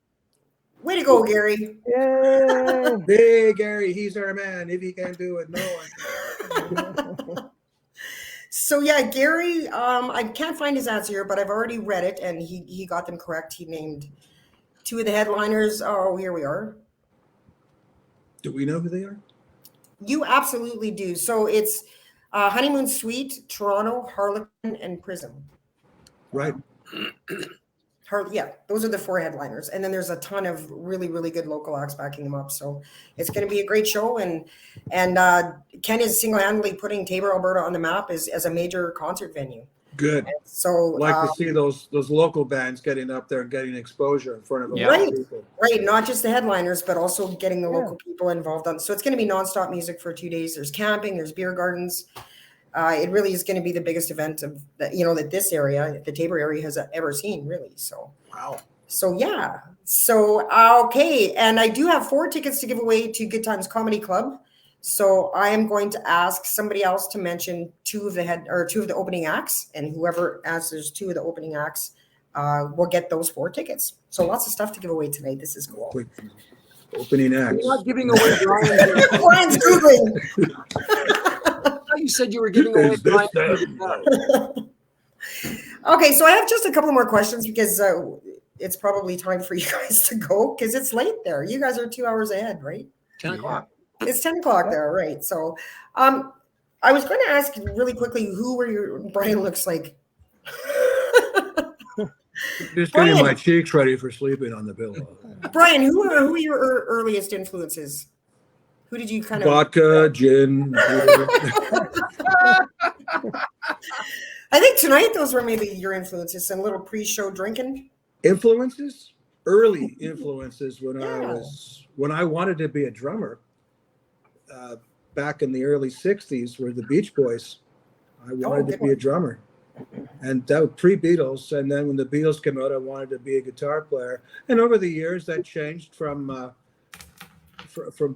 Speaker 2: Way to go, Gary.
Speaker 1: Yay.
Speaker 3: Hey, Gary, he's our man. If he can't do it, no one.
Speaker 2: So yeah, Gary, I can't find his answer here, but I've already read it and he got them correct. He named 2 of the headliners. Oh, here we are.
Speaker 3: Do we know who they are?
Speaker 2: You absolutely do. So it's Honeymoon Suite, Toronto, Harlequin, and Prism.
Speaker 3: Right.
Speaker 2: Yeah, those are the 4 headliners. And then there's a ton of really, really good local acts backing them up. So it's going to be a great show. And Ken is single-handedly putting Tabor, Alberta on the map as a major concert venue.
Speaker 3: Good.
Speaker 2: And so
Speaker 3: Like to see those local bands getting up there and getting exposure in front of a lot
Speaker 2: Right.
Speaker 3: of people.
Speaker 2: Right, not just the headliners, but also getting the local people involved on. So it's going to be nonstop music for 2 days. There's camping, there's beer gardens. It really is going to be the biggest event of that this area, the Tabor area, has ever seen. Really, so
Speaker 3: Wow.
Speaker 2: So yeah, so okay, and I do have 4 tickets to give away to Good Times Comedy Club. So I am going to ask somebody else to mention 2 of the opening acts, and whoever answers 2 of the opening acts will get those 4 tickets. So lots of stuff to give away tonight. This is cool.
Speaker 3: Quick opening acts.
Speaker 5: You're not giving away Brian.
Speaker 2: Brian's Googling.
Speaker 5: You said you were giving away
Speaker 3: Is this
Speaker 5: Brian.
Speaker 3: that?
Speaker 2: Okay, so I have just a couple more questions because it's probably time for you guys to go because it's late there. You guys are 2 hours ahead, right?
Speaker 5: 10 o'clock.
Speaker 2: It's 10 o'clock there, right? So I was going to ask really quickly, who were your, Brian looks like.
Speaker 3: Just getting my cheeks ready for sleeping on the pillow.
Speaker 2: Brian, who are your earliest influences? Who did you kind of...
Speaker 3: Vodka, gin. Beer.
Speaker 2: I think tonight those were maybe your influences, some little pre-show drinking.
Speaker 3: Influences? Early influences when I wanted to be a drummer back in the early 60s were the Beach Boys. I wanted to be a drummer. And that was pre-Beatles. And then when the Beatles came out, I wanted to be a guitar player. And over the years, that changed from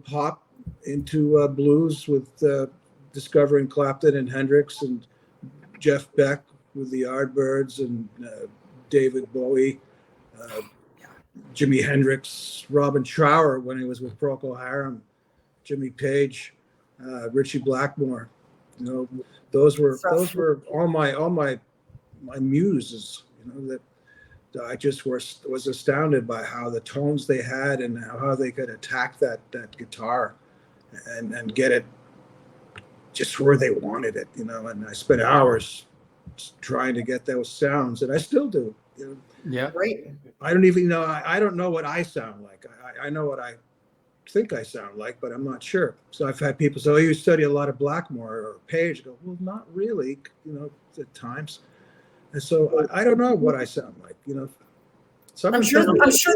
Speaker 3: pop into blues with discovering Clapton and Hendrix and Jeff Beck with the Yardbirds and David Bowie, Jimi Hendrix, Robin Trower when he was with Procol Harum, Jimmy Page, Richie Blackmore. You know, those were all my muses. You know, that I just was astounded by how the tones they had and how they could attack that guitar and get it just where they wanted it. You know, and I spent hours trying to get those sounds, and I still do. You know?
Speaker 4: Yeah.
Speaker 2: Great.
Speaker 3: I don't even know. I don't know what I sound like. I know what I think I sound like, but I'm not sure. So I've had people say, "Oh, you study a lot of Blackmore or Page." I go, well, not really. You know, at times. And so I don't know what I sound like. You know,
Speaker 2: I'm sure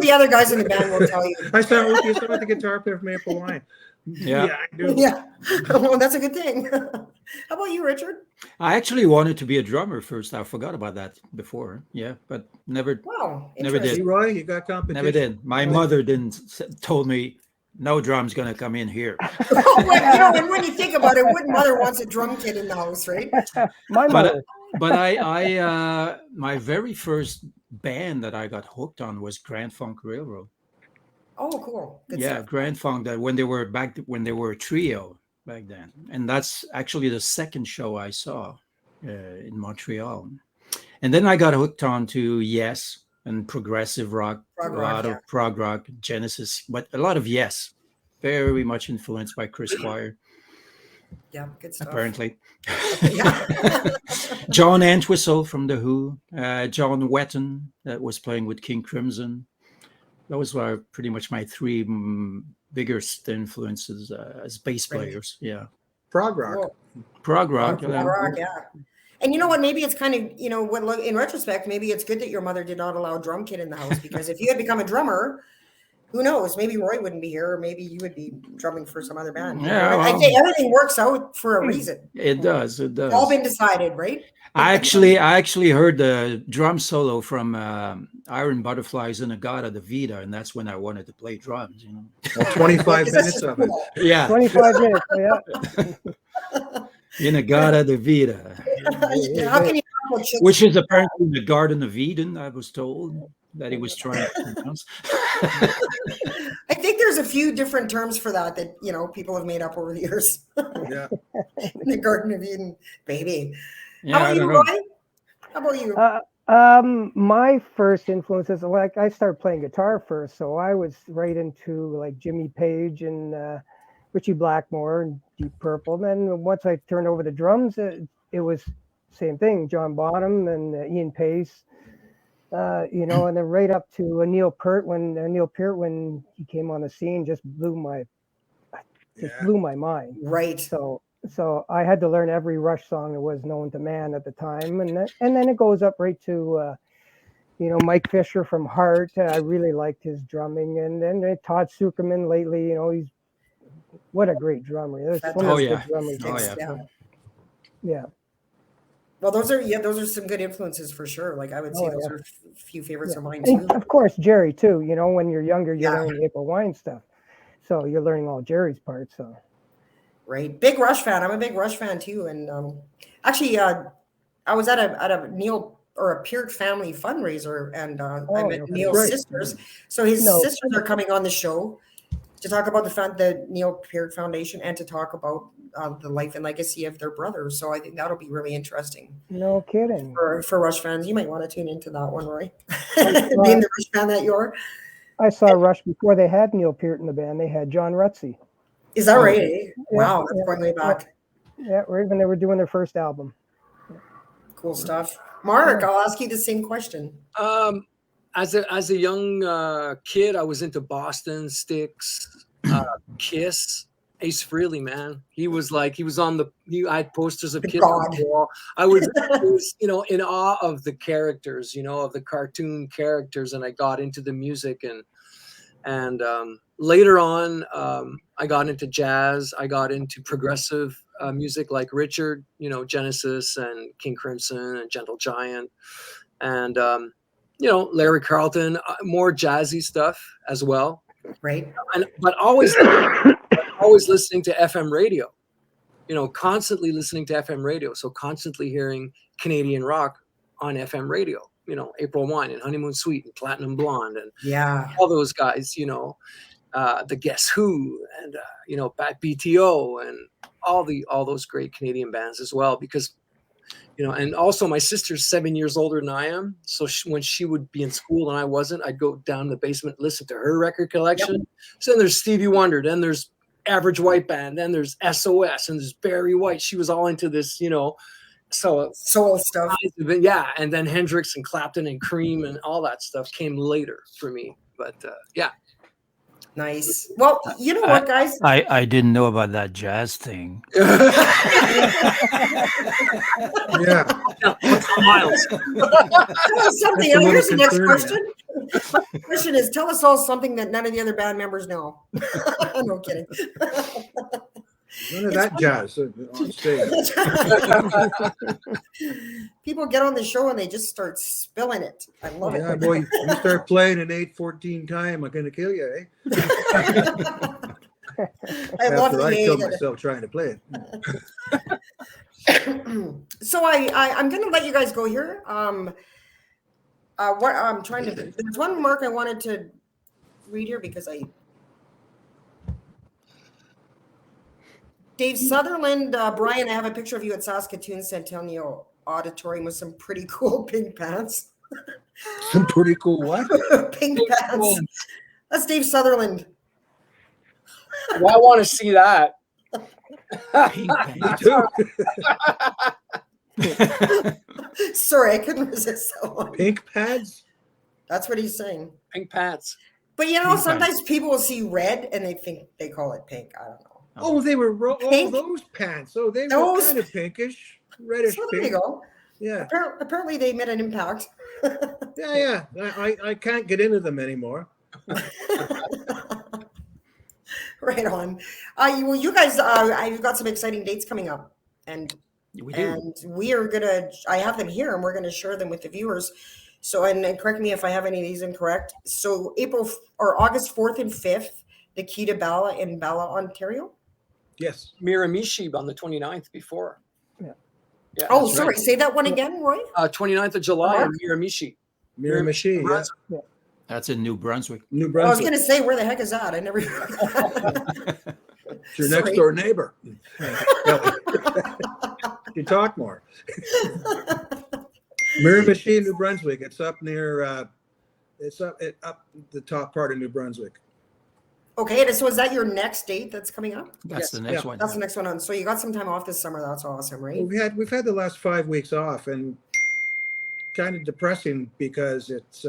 Speaker 2: the other guys in the band will tell you.
Speaker 3: I sound like the guitar player from Maple Wine.
Speaker 4: Yeah,
Speaker 3: I do.
Speaker 2: Yeah. Well, that's a good thing. How about you, Richard?
Speaker 4: I actually wanted to be a drummer first. I forgot about that before. Yeah, but never.
Speaker 2: Wow.
Speaker 4: Never did.
Speaker 3: See, Roy, you got competition.
Speaker 4: Never did. My mother told me no drum's gonna come in here.
Speaker 2: Well, and when you think about it, what mother wants a drum kit in the house, right?
Speaker 1: My mother.
Speaker 4: But I my very first band that I got hooked on was Grand Funk Railroad.
Speaker 2: Oh, cool. Good
Speaker 4: Yeah,
Speaker 2: stuff.
Speaker 4: Grand Funk. That when they were a trio back then, and that's actually the second show I saw in Montreal. And then I got hooked on to Yes and progressive rock,
Speaker 2: Prog
Speaker 4: a
Speaker 2: rock,
Speaker 4: lot
Speaker 2: yeah.
Speaker 4: of prog rock, Genesis, but a lot of Yes, very much influenced by Chris Squire,
Speaker 2: Yeah, good stuff.
Speaker 4: apparently.
Speaker 2: Yeah.
Speaker 4: John Entwistle from The Who, John Wetton that was playing with King Crimson. Those were pretty much my three biggest influences as bass players. Yeah,
Speaker 3: Prog rock.
Speaker 2: Cool.
Speaker 4: prog rock.
Speaker 2: Prog rock, yeah. And you know what? Maybe it's kind of, in retrospect, maybe it's good that your mother did not allow a drum kit in the house, because if you had become a drummer, who knows? Maybe Roy wouldn't be here, or maybe you would be drumming for some other band.
Speaker 4: Yeah,
Speaker 2: I think everything works out for a reason.
Speaker 4: It does. It does.
Speaker 2: It's all been decided, right?
Speaker 4: I actually heard the drum solo from Iron Butterflies in Agata de Vida, and that's when I wanted to play drums. You know.
Speaker 3: Well, 25
Speaker 2: That's
Speaker 3: minutes
Speaker 2: just
Speaker 3: of it.
Speaker 2: cool.
Speaker 4: Yeah,
Speaker 1: 25 minutes. Yeah.
Speaker 4: in Agata de Vida,
Speaker 2: How can you talk about children?
Speaker 4: which is apparently the Garden of Eden. I was told that he was trying to pronounce.
Speaker 2: I think there's a few different terms for that people have made up over the years.
Speaker 3: Yeah.
Speaker 2: The Garden of Eden, baby.
Speaker 4: Yeah,
Speaker 2: How
Speaker 4: I
Speaker 2: about you,
Speaker 4: don't
Speaker 2: Roy?
Speaker 4: know.
Speaker 2: How about you?
Speaker 1: My first influences, like I started playing guitar first, so I was right into like Jimmy Page and Richie Blackmore and Deep Purple. And then once I turned over the drums, it was same thing, John Bonham and Ian Pace, and then right up to Neil Peart when he came on the scene, just blew my mind.
Speaker 2: Right.
Speaker 1: So I had to learn every Rush song that was known to man at the time, and then it goes up right to Mike Fisher from Heart. I really liked his drumming, and then Todd Sucherman lately. He's what a great drummer. There's one of the good drummers. Yeah.
Speaker 2: Well, those are some good influences for sure. Like I would say those are a few favorites of mine
Speaker 1: And
Speaker 2: too.
Speaker 1: of course, Jerry too. When you're younger, you're
Speaker 2: Yeah.
Speaker 1: learning Maple Wine stuff, so you're learning all Jerry's parts. So.
Speaker 2: Right. Big Rush fan. I'm a big Rush fan too. And actually, I was at a Neil or a Peart family fundraiser, and I
Speaker 1: Oh,
Speaker 2: met
Speaker 1: okay.
Speaker 2: Neil's
Speaker 3: Right.
Speaker 2: sisters. So his
Speaker 1: No.
Speaker 2: sisters are coming on the show to talk about the Neil Peart Foundation and to talk about the life and legacy of their brother. So I think that'll be really interesting
Speaker 1: No kidding.
Speaker 2: for Rush fans. You might want to tune into that one, Roy.
Speaker 1: Right.
Speaker 2: Being the Rush fan that you are.
Speaker 1: I saw Rush before they had Neil Peart in the band. They had John Rutsey.
Speaker 2: Is that
Speaker 3: Oh.
Speaker 2: right? Eh? Wow, that's
Speaker 1: yeah,
Speaker 2: going way back.
Speaker 1: Yeah, or even they were doing their first album.
Speaker 2: Cool stuff. Mark, I'll ask you the same question.
Speaker 5: As a young kid, I was into Boston, Styx, Kiss, Ace Frehley. Man, he was on the. I had posters of Kiss on the wall. I was in awe of the characters, of the cartoon characters, and I got into the music and later on, I got into jazz. I got into progressive music like Richard, Genesis and King Crimson and Gentle Giant, and Larry Carlton, more jazzy stuff as well.
Speaker 2: Right.
Speaker 5: But always listening to FM radio, constantly listening to FM radio. So constantly hearing Canadian rock on FM radio, April Wine and Honeymoon Suite and Platinum Blonde and all those guys, the Guess Who and, Back BTO and all those great Canadian bands as well, because and also my sister's 7 years older than I am. So when she would be in school and I wasn't, I'd go down in the basement, listen to her record collection. Yep. So then there's Stevie Wonder, then there's Average White Band, then there's SOS, and there's Barry White. She was all into this, soul
Speaker 2: stuff.
Speaker 5: Yeah. And then Hendrix and Clapton and Cream and all that stuff came later for me. But yeah.
Speaker 2: Nice. Well, you know what, guys?
Speaker 4: I didn't know about that jazz thing.
Speaker 3: Yeah.
Speaker 5: Miles.
Speaker 2: Tell us something. Here's the next question. The question is, tell us all something that none of the other band members know. No kidding.
Speaker 3: None of that jazz on stage.
Speaker 2: People get on the show and they just start spilling it. I love it.
Speaker 3: Yeah, boy, you start playing an 8/14 time, I'm going to kill you, eh?
Speaker 2: I love
Speaker 3: After I
Speaker 2: the
Speaker 3: killed myself trying to play it.
Speaker 2: So I'm going to let you guys go here. What I'm trying to do. There's one remark I wanted to read here because Dave Sutherland, Brian, I have a picture of you at Saskatoon Centennial Auditorium with some pretty cool pink pants.
Speaker 3: Some pretty cool what?
Speaker 2: Pink pants. That's Dave Sutherland.
Speaker 5: Well, I want to see that.
Speaker 2: Sorry, I couldn't resist that one.
Speaker 3: Pink pads?
Speaker 2: That's what he's saying.
Speaker 5: Pink pants.
Speaker 2: But sometimes people will see red and they call it pink. I don't know.
Speaker 3: Oh, they were those pants. Oh, they were kind of pinkish, reddish
Speaker 2: so
Speaker 3: pink.
Speaker 2: there you go.
Speaker 3: Yeah.
Speaker 2: Apparently they made an impact.
Speaker 3: Yeah. I can't get into them anymore.
Speaker 2: Right on. Well, you guys, you've got some exciting dates coming up, and
Speaker 4: we do.
Speaker 2: And we are I have them here, and we're gonna share them with the viewers. So, and correct me if I have any of these incorrect. So, August 4th and 5th, the Key to Bala in Bala, Ontario.
Speaker 3: Yes.
Speaker 5: Miramichi on the 29th before.
Speaker 1: Yeah.
Speaker 2: Oh, sorry. Right. Say that one again, Roy.
Speaker 5: 29th of July in Miramichi.
Speaker 3: Miramichi, yeah.
Speaker 4: That's in New Brunswick.
Speaker 3: New Brunswick.
Speaker 2: I was going to say, where the heck is that? I never.
Speaker 3: It's your next door neighbor. You talk more. Miramichi, New Brunswick. It's up near. It's up the top part of New Brunswick.
Speaker 2: Okay, so is that your next date that's coming up?
Speaker 4: That's the next one.
Speaker 2: That's the next one on. So you got some time off this summer. That's awesome, right?
Speaker 3: Well, we've had the last 5 weeks off, and kind of depressing because it's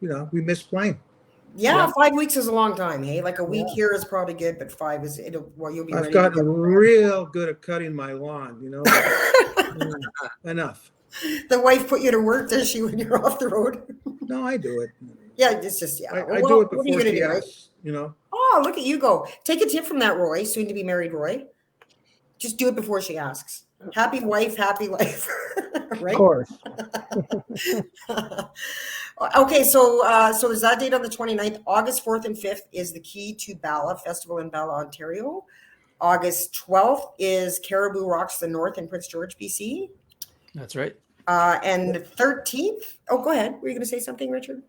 Speaker 3: we miss playing.
Speaker 2: Yeah, 5 weeks is a long time. Hey, like a week here is probably good, but 5 is you'll be.
Speaker 3: I've gotten real good at cutting my lawn. Enough.
Speaker 2: The wife put you to work, does she, when you're off the road?
Speaker 3: No, I do it.
Speaker 2: Yeah, it's just
Speaker 3: I do it before she asks.
Speaker 2: Oh, look at you go. Take a tip from that, Roy, soon to be married Roy. Just do it before she asks. Happy wife, happy life. Right?
Speaker 1: Of course.
Speaker 2: Okay, so there's that date on the 29th. August 4th and 5th is the Key to Bala Festival in Bala, Ontario. August 12th is Caribou Rocks the North in Prince George, BC.
Speaker 4: That's right.
Speaker 2: And the 13th. Oh, go ahead. Were you going to say something, Richard?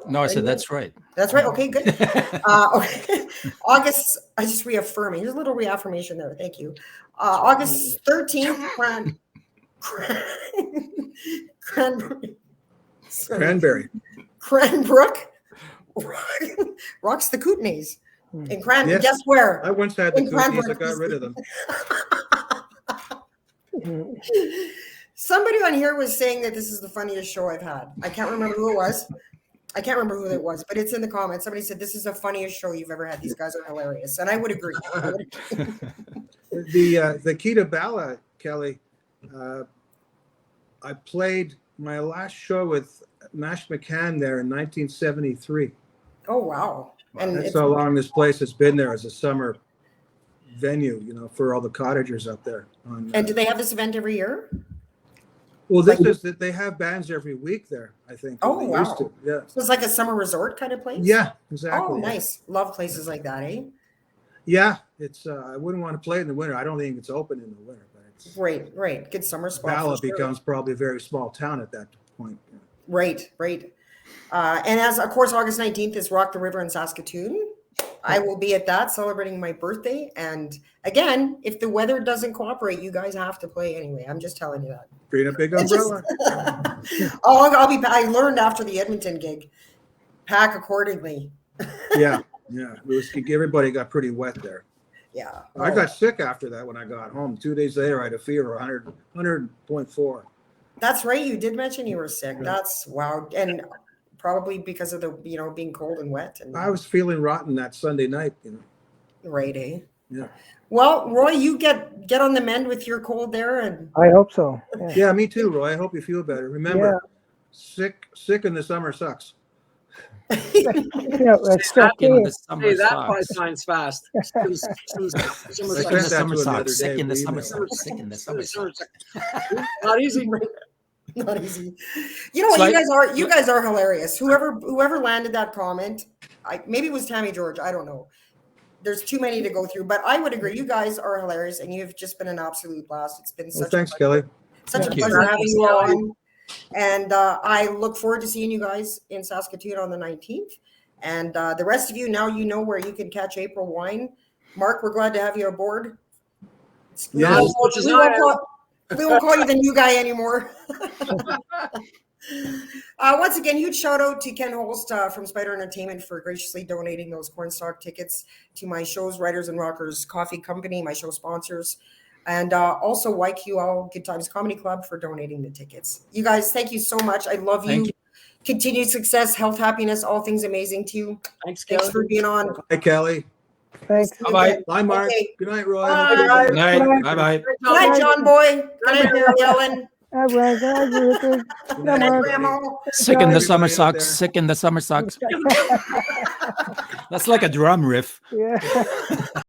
Speaker 4: No, I said that's right.
Speaker 2: That's right. Okay, good. Okay. August, I just reaffirming. Here's a little reaffirmation there. Thank you. August 13th,
Speaker 3: Cranberry.
Speaker 2: Cranbrook rocks the Kootenays. In Cranbrook,
Speaker 3: Yes.
Speaker 2: guess where?
Speaker 3: I once had the
Speaker 2: In
Speaker 3: cookies. I
Speaker 2: Cranbrook.
Speaker 3: got rid of them.
Speaker 2: Somebody on here was saying that this is the funniest show I've had. I can't remember who it was. But it's in the comments. Somebody said this is the funniest show you've ever had. These guys are hilarious, and I would agree.
Speaker 3: The key to Bala, Kelly. I played my last show with Mash McCann there in 1973.
Speaker 2: Oh wow! And
Speaker 3: That's how long this place has been there as a summer venue, you know, for all the cottagers up there.
Speaker 2: and do they have this event every year?
Speaker 3: Well, this is that they have bands every week there, I think.
Speaker 2: Oh,
Speaker 3: They
Speaker 2: wow.
Speaker 3: used to. Yeah.
Speaker 2: So it's like a summer resort kind of place.
Speaker 3: Yeah, exactly.
Speaker 2: Oh, nice. Love places like that, eh?
Speaker 3: Yeah, it's. I wouldn't want to play it in the winter. I don't think it's open in the winter, but it's.
Speaker 2: Right. Good summer spot.
Speaker 3: Bala
Speaker 2: for sure.
Speaker 3: becomes probably a very small town at that point.
Speaker 2: Right. And as of course, August 19th is Rock the River in Saskatoon. I will be at that celebrating my birthday. And again, if the weather doesn't cooperate, you guys have to play anyway. I'm just telling you that.
Speaker 3: Bring a big umbrella.
Speaker 2: I learned after the Edmonton gig, pack accordingly.
Speaker 3: Yeah. It was. Everybody got pretty wet there.
Speaker 2: Yeah.
Speaker 3: I got sick after that when I got home. 2 days later, I had a fever, 100.4.
Speaker 2: That's right. You did mention you were sick. That's wow. And probably because of the, being cold and wet. And
Speaker 3: I was feeling rotten that Sunday night,
Speaker 2: right, eh?
Speaker 3: Yeah.
Speaker 2: Well, Roy, you get on the mend with your cold there, and
Speaker 1: I hope so.
Speaker 3: Yeah, me too, Roy. I hope you feel better. Remember, sick in the summer sucks.
Speaker 1: It's still
Speaker 4: Sick in the summer
Speaker 5: Hey, that probably
Speaker 4: sucks.
Speaker 5: signs fast.
Speaker 3: I
Speaker 4: Sick in
Speaker 3: sent
Speaker 4: the
Speaker 3: that
Speaker 4: summer
Speaker 3: to him the other
Speaker 4: sucks. Sick
Speaker 3: day
Speaker 4: in the
Speaker 3: with
Speaker 4: summer
Speaker 3: email.
Speaker 4: sucks. Sick in the summer sucks.
Speaker 5: Not easy.
Speaker 2: not easy. You know what?
Speaker 4: It's
Speaker 2: You guys are hilarious. Whoever landed that comment, maybe it was Tammy George. I don't know. There's too many to go through, but I would agree. You guys are hilarious, and you've just been an absolute blast. It's been
Speaker 3: Well, thanks, Kelly.
Speaker 2: such a
Speaker 4: Thank you.
Speaker 2: pleasure having you on. And I look forward to seeing you guys in Saskatoon on the 19th. And the rest of you, now you know where you can catch April Wine. Mark, we're glad to have you aboard.
Speaker 3: Yeah.
Speaker 2: We won't call you the new guy anymore. Once again, huge shout out to Ken Holst from Spider Entertainment for graciously donating those Cornstalk tickets to my shows, Writers and Rockers Coffee Company, my show sponsors, and also YQL Good Times Comedy Club for donating the tickets. You guys, thank you so much. I love you.
Speaker 4: Thank you.
Speaker 2: Continued success, health, happiness, all things amazing to you.
Speaker 5: Thanks,
Speaker 2: Thanks
Speaker 5: Kelly.
Speaker 2: for being on.
Speaker 3: Hi, Kelly.
Speaker 1: Thanks.
Speaker 4: Bye-bye.
Speaker 3: Bye, Mark.
Speaker 2: Okay.
Speaker 3: Good night, Roy.
Speaker 2: Bye.
Speaker 4: Good night. Bye-bye.
Speaker 2: Good night, John Boy. Good night, Mary Ellen.
Speaker 1: All right, guys. Richard.
Speaker 2: Good night,
Speaker 1: Mark.
Speaker 2: Grandma.
Speaker 4: Sick in the summer
Speaker 3: Everybody out there.
Speaker 4: sucks. Sick in the summer sucks. That's like a drum riff.
Speaker 1: Yeah.